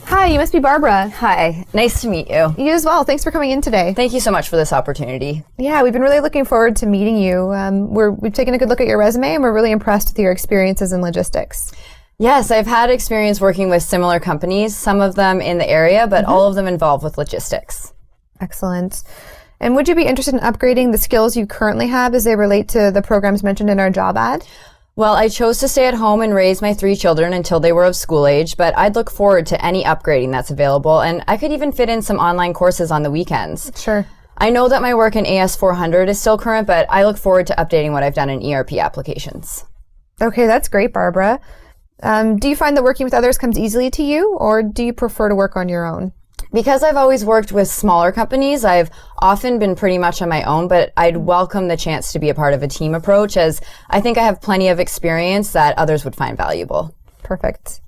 Hi, you must be Barbara. Hi, nice to meet you. You as well. Thanks for coming in today. Thank you so much for this opportunity. Yeah, we've been really looking forward to meeting you. We've taken a good look at your resume, and we're really impressed with your experiences in logistics. Yes, I've had experience working with similar companies, some of them in the area, but all of them involved with logistics. Excellent. And would you be interested in upgrading the skills you currently have as they relate to the programs mentioned in our job ad? Well, I chose to stay at home and raise my 3 children until they were of school age, but I'd look forward to any upgrading that's available, and I could even fit in some online courses on the weekends. Sure. I know that my work in AS400 is still current, but I look forward to updating what I've done in ERP applications. Okay, that's great, Barbara. Do you find that working with others comes easily to you, or do you prefer to work on your own? Because I've always worked with smaller companies, I've often been pretty much on my own, but I'd welcome the chance to be a part of a team approach, as I think I have plenty of experience that others would find valuable. Perfect.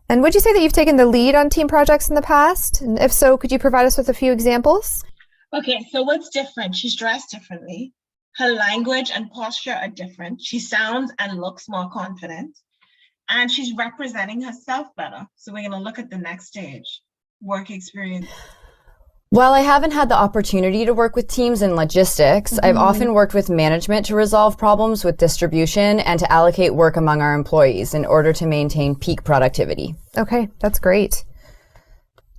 And would you say that you've taken the lead on team projects in the past? And if so, could you provide us with a few examples? Okay, so what's different? She's dressed differently. Her language and posture are different. She sounds and looks more confident. And she's representing herself better. So we're going to look at the next stage. Work experience. While I haven't had the opportunity to work with teams in logistics, I've often worked with management to resolve problems with distribution and to allocate work among our employees in order to maintain peak productivity. Okay, that's great.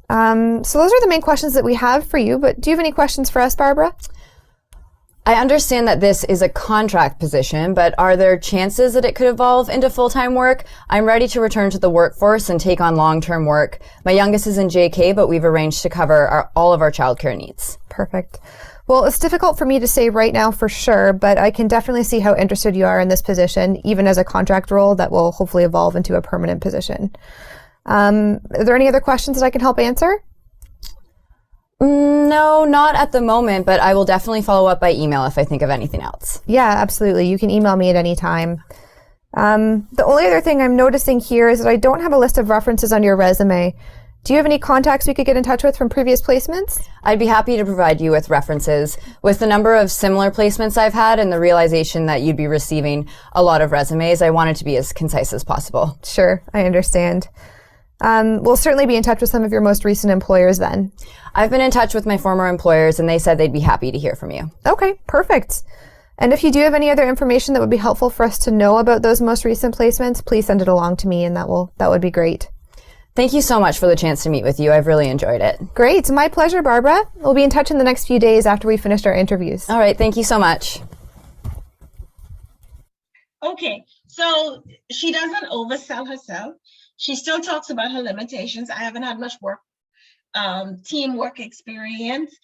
So those are the main questions that we have for you, but do you have any questions for us, Barbara? I understand that this is a contract position, but are there chances that it could evolve into full-time work? I'm ready to return to the workforce and take on long-term work. My youngest is in JK, but we've arranged to cover all of our childcare needs. Perfect. Well, it's difficult for me to say right now for sure, but I can definitely see how interested you are in this position, even as a contract role that will hopefully evolve into a permanent position. Are there any other questions that I can help answer? No, not at the moment, but I will definitely follow up by email if I think of anything else. Yeah, absolutely. You can email me at any time. The only other thing I'm noticing here is that I don't have a list of references on your resume. Do you have any contacts we could get in touch with from previous placements? I'd be happy to provide you with references. With the number of similar placements I've had and the realization that you'd be receiving a lot of resumes, I wanted to be as concise as possible. Sure, I understand. We'll certainly be in touch with some of your most recent employers then. I've been in touch with my former employers and they said they'd be happy to hear from you. Okay, perfect. And if you do have any other information that would be helpful for us to know about those most recent placements, please send it along to me, and that would be great. Thank you so much for the chance to meet with you. I've really enjoyed it. Great. My pleasure, Barbara. We'll be in touch in the next few days after we finished our interviews. All right. Thank you so much. Okay, so she doesn't oversell herself. She still talks about her limitations. I haven't had much teamwork experience,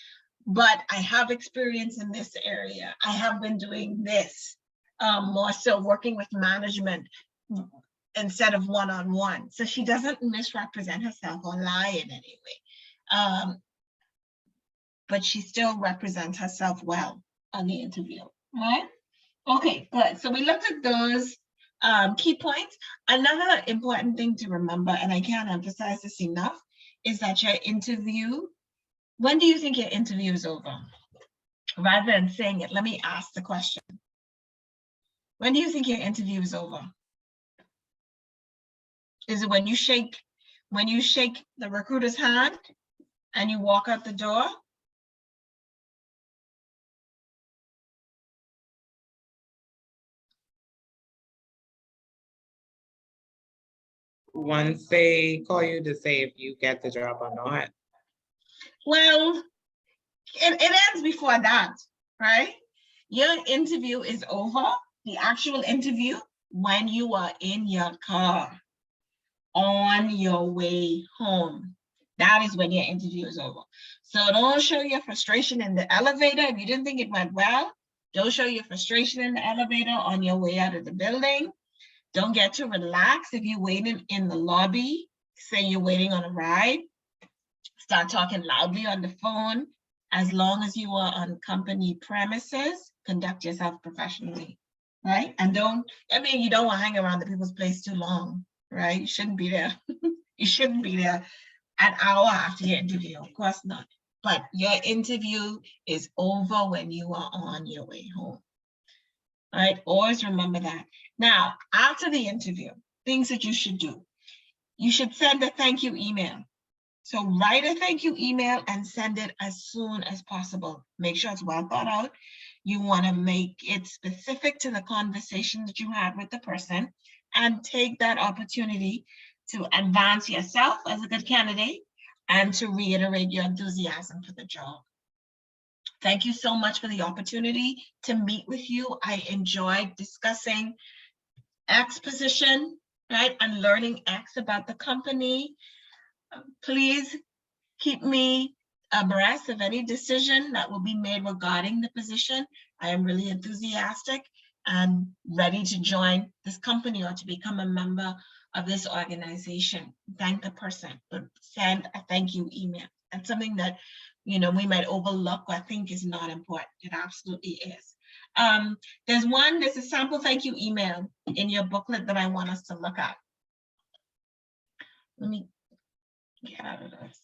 but I have experience in this area. I have been doing this, more so working with management instead of one-on-one. So she doesn't misrepresent herself or lie in any way. But she still represents herself well on the interview, right? Okay, good. So we looked at those key points. Another important thing to remember, and I can't emphasize this enough, is that your interview, when do you think your interview is over? Rather than saying it, let me ask the question. When do you think your interview is over? Is it when you shake the recruiter's hand and you walk out the door? Once they call you to say if you get the job or not. Well, it ends before that, right? Your interview is over, the actual interview, when you are in your car on your way home. That is when your interview is over. So don't show your frustration in the elevator. If you didn't think it went well, don't show your frustration in the elevator on your way out of the building. Don't get too relaxed if you're waiting in the lobby, say you're waiting on a ride. Start talking loudly on the phone. As long as you are on company premises, conduct yourself professionally, right? And you don't want to hang around the people's place too long, right? You shouldn't be there. You shouldn't be there an hour after your interview, of course not. But your interview is over when you are on your way home. All right, always remember that. Now, after the interview, things that you should do. You should send a thank you email. So write a thank you email and send it as soon as possible. Make sure it's well thought out. You want to make it specific to the conversation that you had with the person, and take that opportunity to advance yourself as a good candidate and to reiterate your enthusiasm for the job. Thank you so much for the opportunity to meet with you. I enjoyed discussing X position, right, and learning X about the company. Please keep me abreast of any decision that will be made regarding the position. I am really enthusiastic and ready to join this company or to become a member of this organization. Thank the person, but send a thank you email. That's something that we might overlook or think is not important. It absolutely is. There's a sample thank you email in your booklet that I want us to look at. Let me get out of this.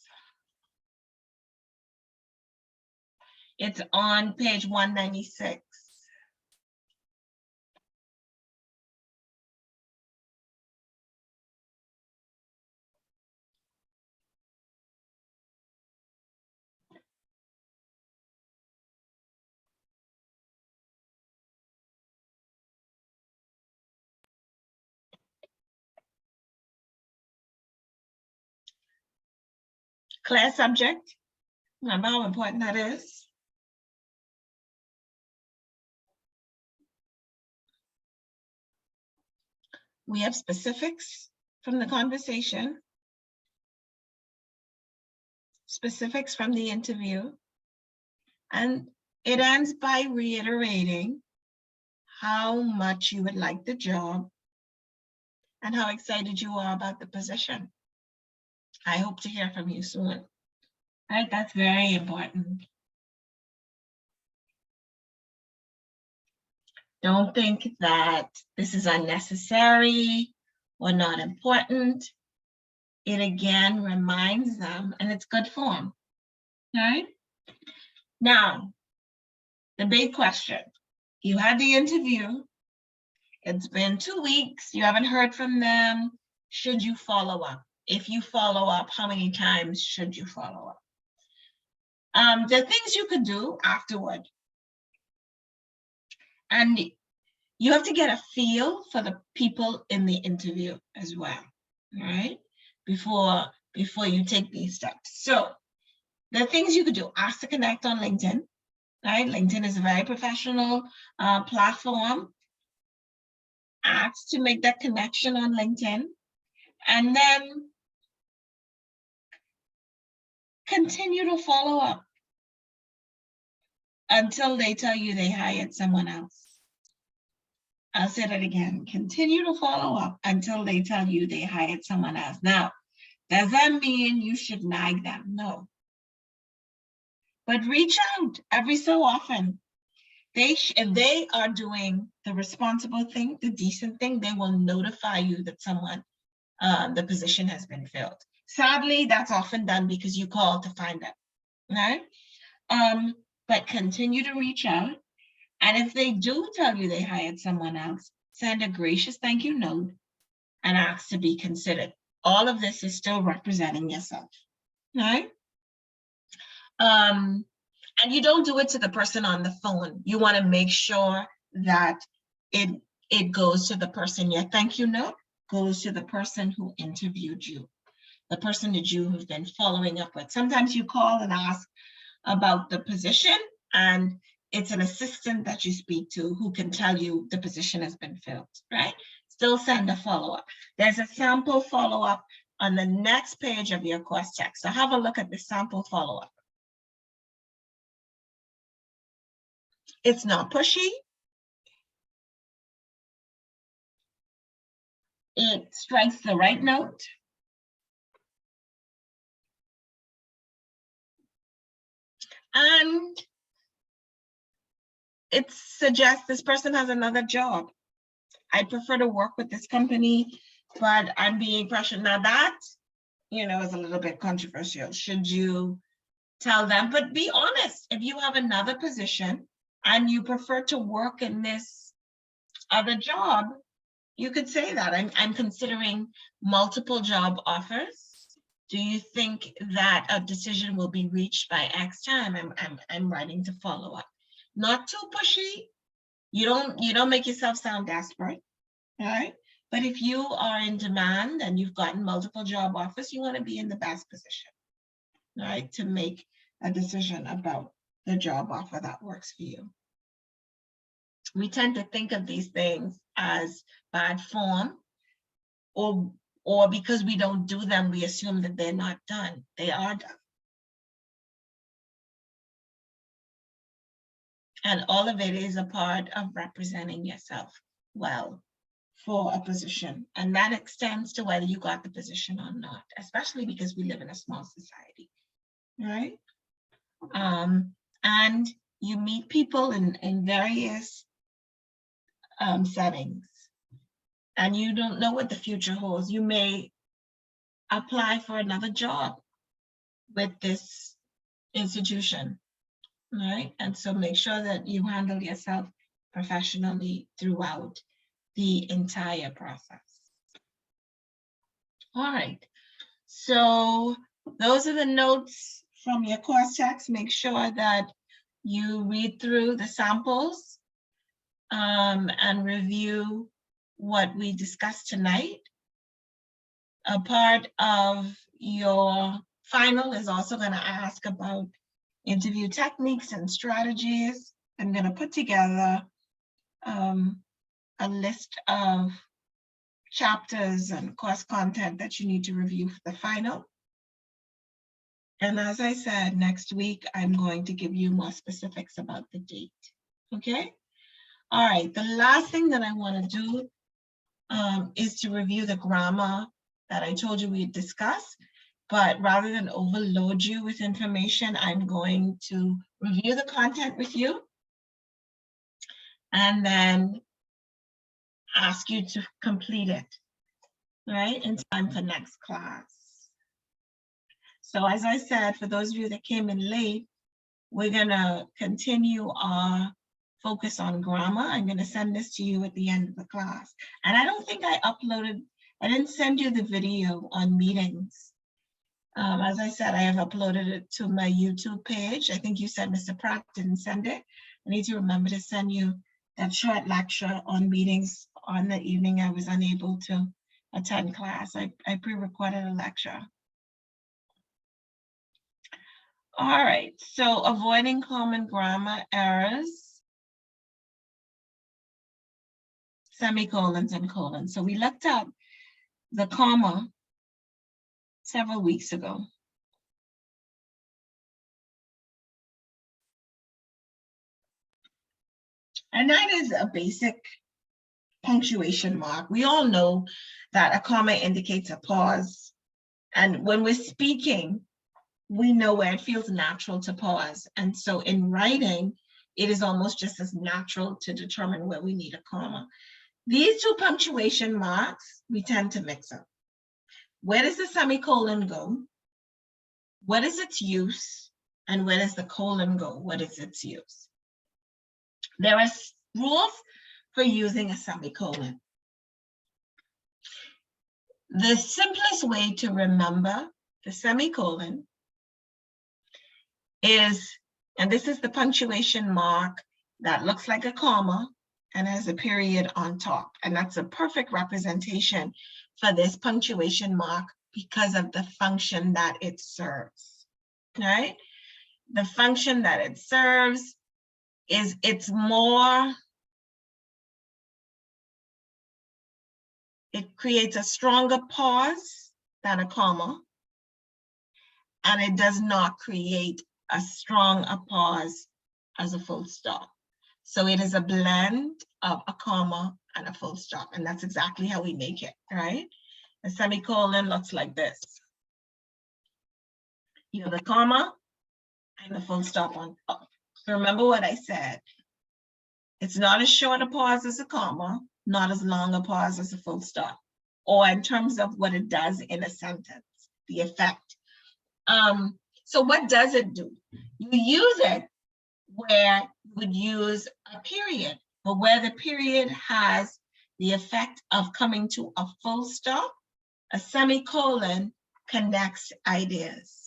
It's on page 196. Class subject. Remember how important that is. We have specifics from the conversation, specifics from the interview, and it ends by reiterating how much you would like the job and how excited you are about the position. I hope to hear from you soon. Right, that's very important. Don't think that this is unnecessary or not important. It again reminds them, and it's good form, right? Now, the big question. You had the interview. It's been 2 weeks. You haven't heard from them. Should you follow up? If you follow up, how many times should you follow up? There are things you could do afterward. And you have to get a feel for the people in the interview as well, right? Before you take these steps. So the things you could do, ask to connect on LinkedIn, right? LinkedIn is a very professional platform. Ask to make that connection on LinkedIn, and then continue to follow up until they tell you they hired someone else. I'll say that again. Continue to follow up until they tell you they hired someone else. Now, does that mean you should nag them? No. But reach out every so often. If they are doing the responsible thing, the decent thing, they will notify you that the position has been filled. Sadly, that's often done because you call to find out, right? But continue to reach out. And if they do tell you they hired someone else, send a gracious thank you note and ask to be considered. All of this is still representing yourself, right? And you don't do it to the person on the phone. You want to make sure that it goes to the person. Your thank you note goes to the person who interviewed you, the person that you have been following up with. Sometimes you call and ask about the position, and it's an assistant that you speak to who can tell you the position has been filled, right? Still send a follow-up. There's a sample follow-up on the next page of your course text. So have a look at the sample follow-up. It's not pushy. It strikes the right note. And it suggests this person has another job. I prefer to work with this company, but I'm being pressured. Now that, is a little bit controversial. Should you tell them? But be honest. If you have another position and you prefer to work in this other job, you could say that. I'm considering multiple job offers. Do you think that a decision will be reached by X time? I'm writing to follow up. Not too pushy. You don't make yourself sound desperate, all right? But if you are in demand and you've gotten multiple job offers, you want to be in the best position, right, to make a decision about the job offer that works for you. We tend to think of these things as bad form, or because we don't do them, we assume that they're not done. They are done. And all of it is a part of representing yourself well for a position. And that extends to whether you got the position or not, especially because we live in a small society, right? And you meet people in various settings, and you don't know what the future holds. You may apply for another job with this institution, right? And so make sure that you handle yourself professionally throughout the entire process. All right, so those are the notes from your course text. Make sure that you read through the samples and review what we discussed tonight. A part of your final is also going to ask about interview techniques and strategies. I'm going to put together a list of chapters and course content that you need to review for the final. And as I said, next week, I'm going to give you more specifics about the date, okay? All right, the last thing that I want to do is to review the grammar that I told you we'd discuss, but rather than overload you with information, I'm going to review the content with you and then ask you to complete it, right, in time for next class. So as I said, for those of you that came in late, we're gonna continue our focus on grammar. I'm gonna send this to you at the end of the class. And I don't think I didn't send you the video on meetings. As I said, I have uploaded it to my YouTube page. I think you said Mr. Pratt didn't send it. I need to remember to send you that short lecture on meetings on the evening I was unable to attend class. I pre-recorded a lecture. All right, so avoiding common grammar errors, semicolons and colons. So we looked at the comma several weeks ago. And that is a basic punctuation mark. We all know that a comma indicates a pause. And when we're speaking, we know where it feels natural to pause. And so in writing, it is almost just as natural to determine where we need a comma. These two punctuation marks, we tend to mix up. Where does the semicolon go? What is its use? And where does the colon go? What is its use? There are rules for using a semicolon. The simplest way to remember the semicolon is, and this is the punctuation mark that looks like a comma and has a period on top. And that's a perfect representation for this punctuation mark because of the function that it serves, right? The function that it serves is it creates a stronger pause than a comma, and it does not create a strong pause as a full stop. So it is a blend of a comma and a full stop, and that's exactly how we make it, right? A semicolon looks like this. You have the comma and the full stop on top. So remember what I said. It's not as short a pause as a comma, not as long a pause as a full stop, or in terms of what it does in a sentence, the effect. So what does it do? You use it where you would use a period, but where the period has the effect of coming to a full stop, a semicolon connects ideas.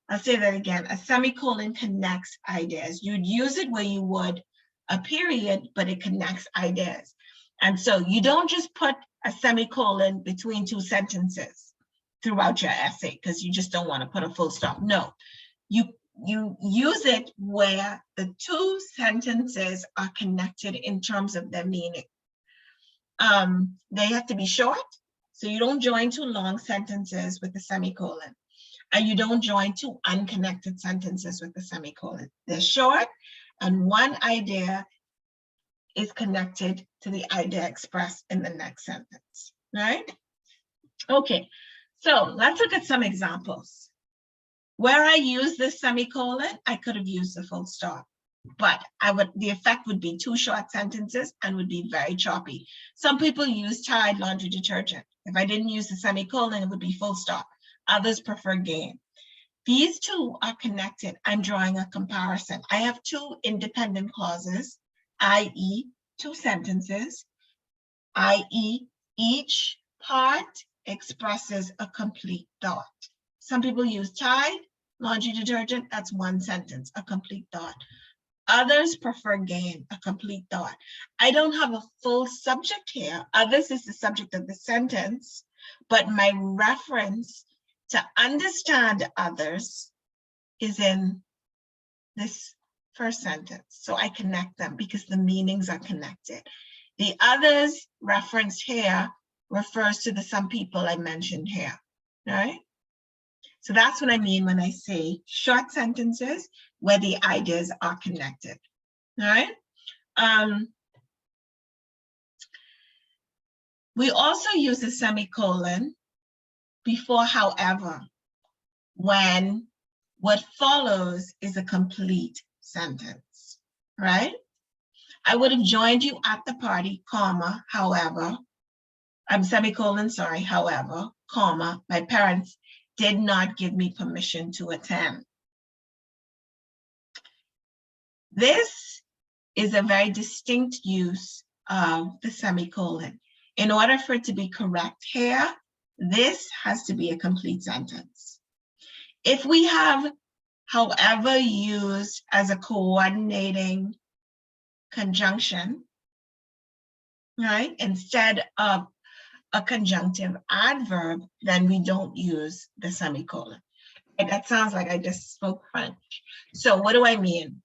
I'll say that again, a semicolon connects ideas. You'd use it where you would a period, but it connects ideas. And so you don't just put a semicolon between two sentences throughout your essay because you just don't want to put a full stop. No, you use it where the two sentences are connected in terms of their meaning. They have to be short, so you don't join two long sentences with a semicolon. And you don't join two unconnected sentences with a semicolon. They're short, and one idea is connected to the idea expressed in the next sentence, right? Okay, so let's look at some examples. Where I use this semicolon, I could have used the full stop, but the effect would be two short sentences and would be very choppy. Some people use Tide laundry detergent. If I didn't use the semicolon, it would be full stop. Others prefer game. These two are connected. I'm drawing a comparison. I have two independent clauses, i.e. two sentences, i.e. each part expresses a complete thought. Some people use Tide laundry detergent, that's one sentence, a complete thought. Others prefer game, a complete thought. I don't have a full subject here. Others is the subject of the sentence, but my reference to understand others is in this first sentence. So I connect them because the meanings are connected. The others referenced here refers to the some people I mentioned here, right? So that's what I mean when I say short sentences where the ideas are connected, all right? We also use a semicolon before however, when what follows is a complete sentence, right? I would have joined you at the party, comma, however, semicolon, sorry, however, comma, my parents did not give me permission to attend. This is a very distinct use of the semicolon. In order for it to be correct here, this has to be a complete sentence. If we have, however, used as a coordinating conjunction, right, instead of a conjunctive adverb, then we don't use the semicolon. And that sounds like I just spoke French. So what do I mean?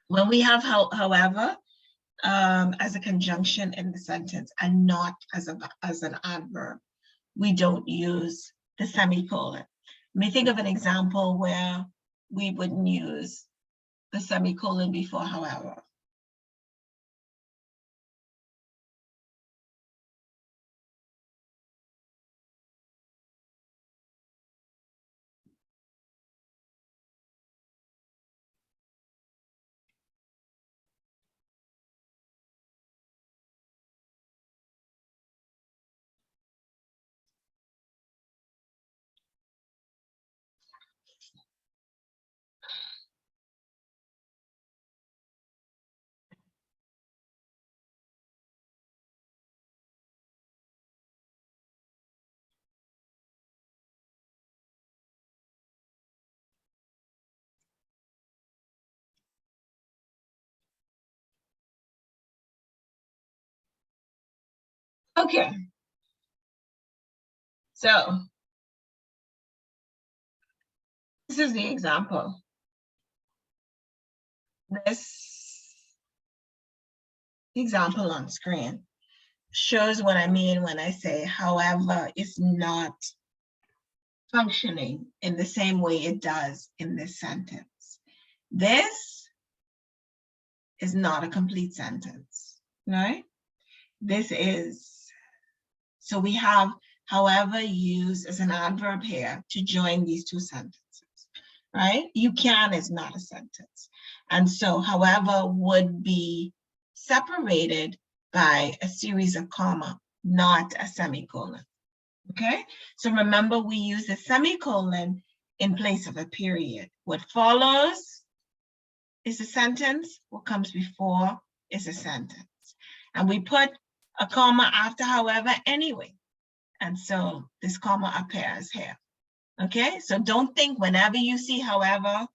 When we have however, as a conjunction in the sentence and not as an adverb, we don't use the semicolon. Let me think of an example where we wouldn't use the semicolon before however. Okay. So this is the example. This example on screen shows what I mean when I say, however, is not functioning in the same way it does in this sentence. This is not a complete sentence, right? This is, so we have however used as an adverb here to join these two sentences, right? You can is not a sentence. And so however would be separated by a series of comma, not a semicolon, okay? So remember, we use a semicolon in place of a period. What follows is a sentence, what comes before is a sentence. And we put a comma after however anyway. And so this comma appears here, okay? So don't think whenever you see however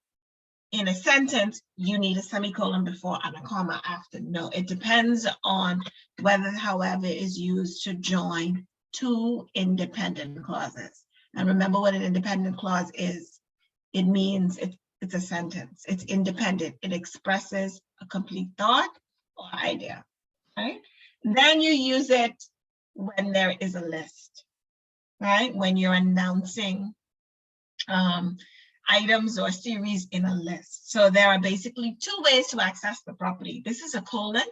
in a sentence, you need a semicolon before and a comma after. No, it depends on whether however is used to join two independent clauses. And remember what an independent clause is. It means it's a sentence. It's independent. It expresses a complete thought or idea, right? Then you use it when there is a list, right? When you're announcing items or series in a list. So there are basically two ways to access the property. This is a colon.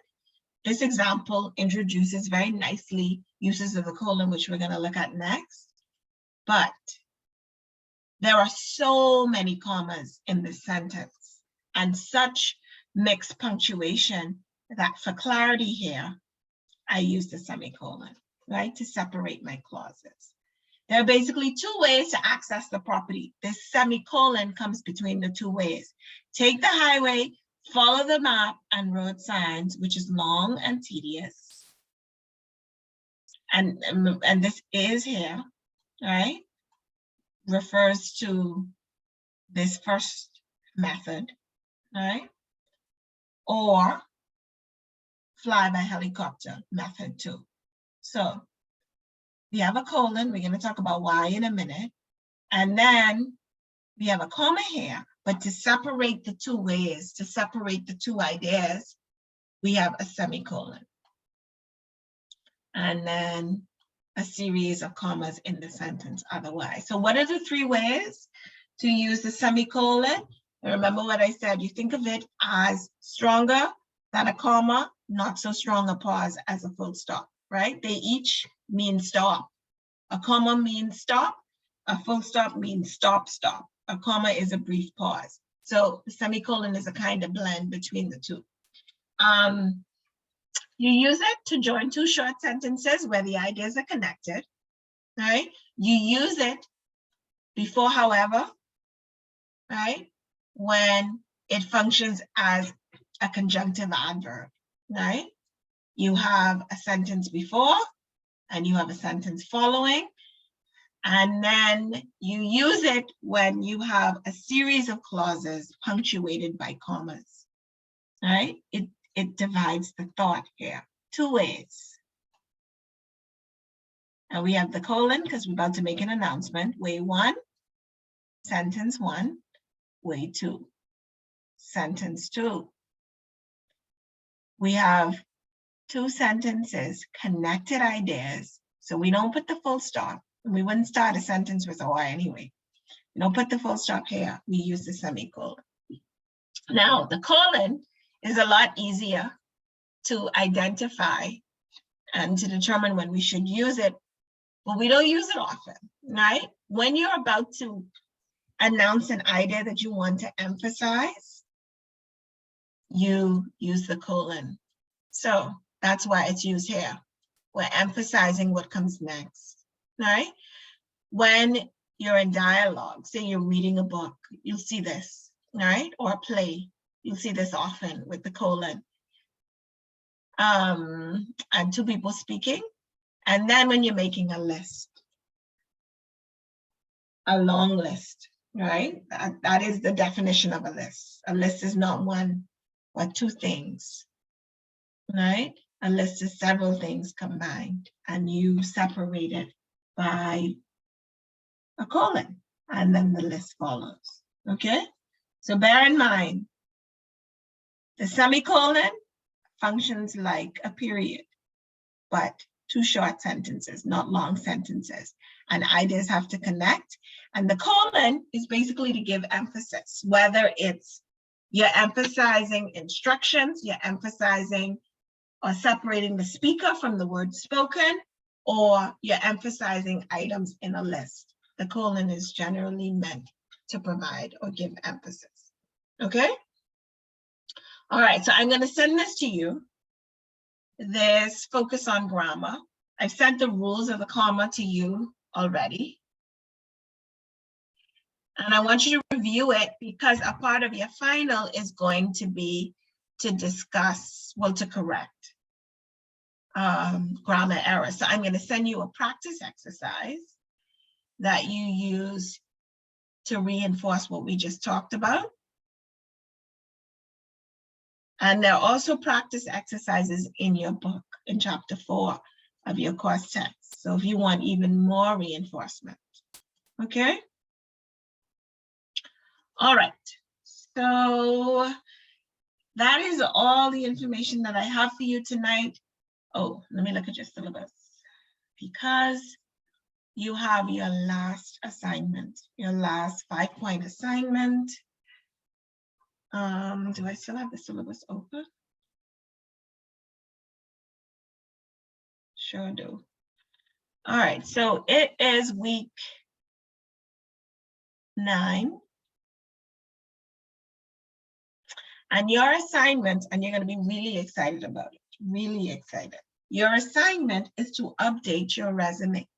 This example introduces very nicely uses of the colon, which we're going to look at next. But there are so many commas in this sentence and such mixed punctuation that for clarity here, I use the semicolon, right, to separate my clauses. There are basically two ways to access the property. This semicolon comes between the two ways. Take the highway, follow the map and road signs, which is long and tedious. And this is here, right? Refers to this first method, right? Or fly by helicopter, method 2. So we have a colon, we're going to talk about why in a minute. And then we have a comma here, but to separate the two ways, to separate the two ideas, we have a semicolon. And then a series of commas in the sentence otherwise. So what are the three ways to use the semicolon? And remember what I said, you think of it as stronger than a comma, not so strong a pause as a full stop, right? They each mean stop. A comma means stop. A full stop means stop, stop. A comma is a brief pause. So the semicolon is a kind of blend between the two. You use it to join two short sentences where the ideas are connected, right? You use it before however, right? When it functions as a conjunctive adverb, right? You have a sentence before and you have a sentence following. And then you use it when you have a series of clauses punctuated by commas, right? it divides the thought here 2 ways. And we have the colon because we're about to make an announcement. Way 1, sentence 1. Way 2, sentence 2. We have 2 sentences, connected ideas. So we don't put the full stop. We wouldn't start a sentence with or anyway. We don't put the full stop here. We use the semicolon. Now, the colon is a lot easier to identify and to determine when we should use it, but we don't use it often, right? When you're about to announce an idea that you want to emphasize, you use the colon. So that's why it's used here. We're emphasizing what comes next, right? When you're in dialogue, say you're reading a book, you'll see this, right? Or a play, you'll see this often with the colon. And 2 people speaking. And then when you're making a list, a long list, right? That is the definition of a list. A list is not 1 or 2 things, right? A list is several things combined, and you separate it by a colon, and then the list follows, okay? So bear in mind, the semicolon functions like a period, but 2 short sentences, not long sentences, and ideas have to connect. And the colon is basically to give emphasis, whether it's you're emphasizing instructions, you're emphasizing or separating the speaker from the word spoken, or you're emphasizing items in a list. The colon is generally meant to provide or give emphasis, okay? All right, so I'm gonna send this to you. There's focus on grammar. I've sent the rules of the comma to you already. And I want you to review it because a part of your final is going to be to discuss, well, to correct grammar errors. So I'm gonna send you a practice exercise that you use to reinforce what we just talked about. And there are also practice exercises in your book in chapter 4 of your course text. So if you want even more reinforcement, okay? All right, so that is all the information that I have for you tonight. Oh, let me look at your syllabus because you have your last assignment, your last 5-point assignment. Do I still have the syllabus open? Sure do. All right, so it is week 9. And your assignment, and you're going to be really excited about it, really excited. Your assignment is to update your resume.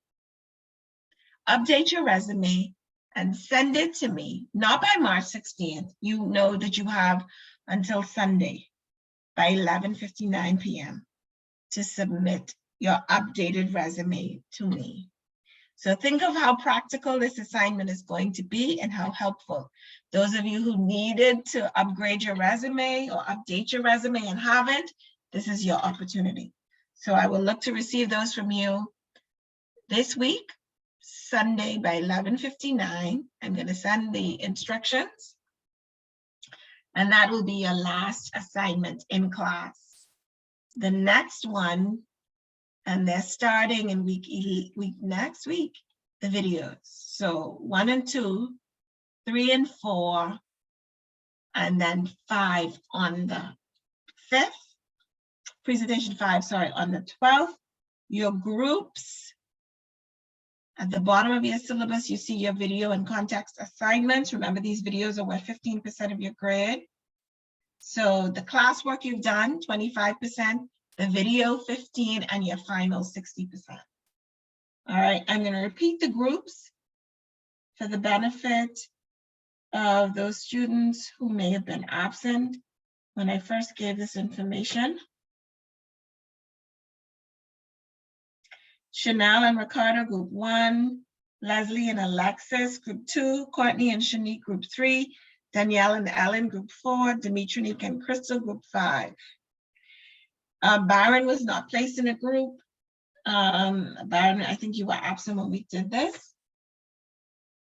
Update your resume and send it to me, not by March 16th. You know that you have until Sunday by 11:59 p.m. to submit your updated resume to me. So think of how practical this assignment is going to be and how helpful. Those of you who needed to upgrade your resume or update your resume and haven't, this is your opportunity. So I will look to receive those from you this week, Sunday by 11:59. I'm going to send the instructions. And that will be your last assignment in class. The next one, and they're starting in next week, the videos. So 1 and 2, 3 and 4, and then 5 on the 5th. Presentation 5, sorry, on the 12th. Your groups, at the bottom of your syllabus, you see your video and context assignments. Remember, these videos are worth 15% of your grade. So the classwork you've done, 25%, the video 15%, and your final 60%. All right, I'm going to repeat the groups for the benefit of those students who may have been absent when I first gave this information. Chanel and Ricardo, group 1. Leslie and Alexis, group 2. Courtney and Shanique, group 3. Danielle and Ellen, group 4. Dimitri and Crystal, group 5. Byron was not placed in a group. Byron, I think you were absent when we did this.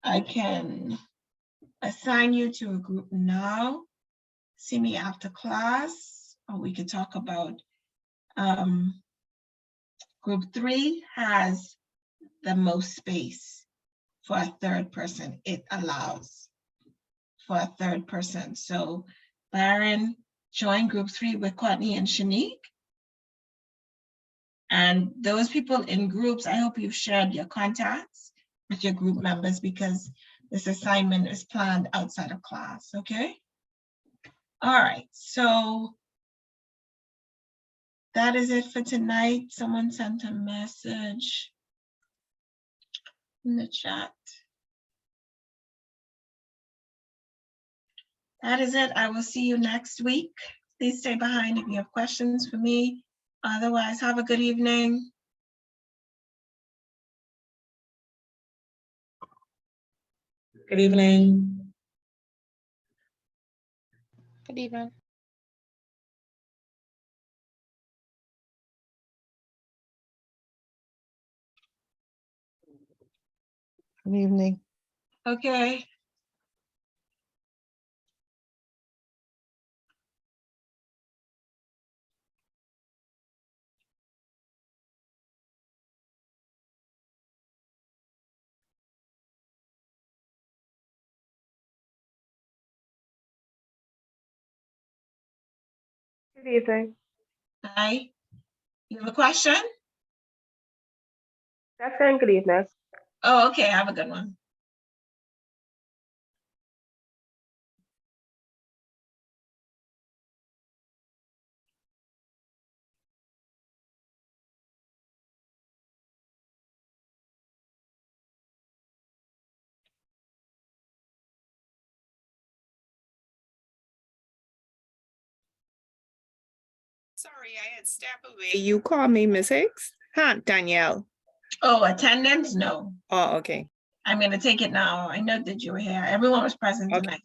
I can assign you to a group now. See me after class, or we could talk about group 3 has the most space for a third person. It allows for a third person. So Byron, join group 3 with Courtney and Shanique. And those people in groups, I hope you've shared your contacts with your group members, because this assignment is planned outside of class, okay? All right, so that is it for tonight. Someone sent a message in the chat. That is it. I will see you next week. Please stay behind if you have questions for me. Otherwise, have a good evening. Good evening. Good evening. Good evening. Okay. Good evening. Hi. You have a question? That's saying good evening. Oh, okay. Have a good one. Sorry, I had stepped away. You call me Miss Hicks? Huh, Danielle? Oh, attendance? No. Oh, okay. I'm going to take it now. I know that you were here. Everyone was present Okay. tonight.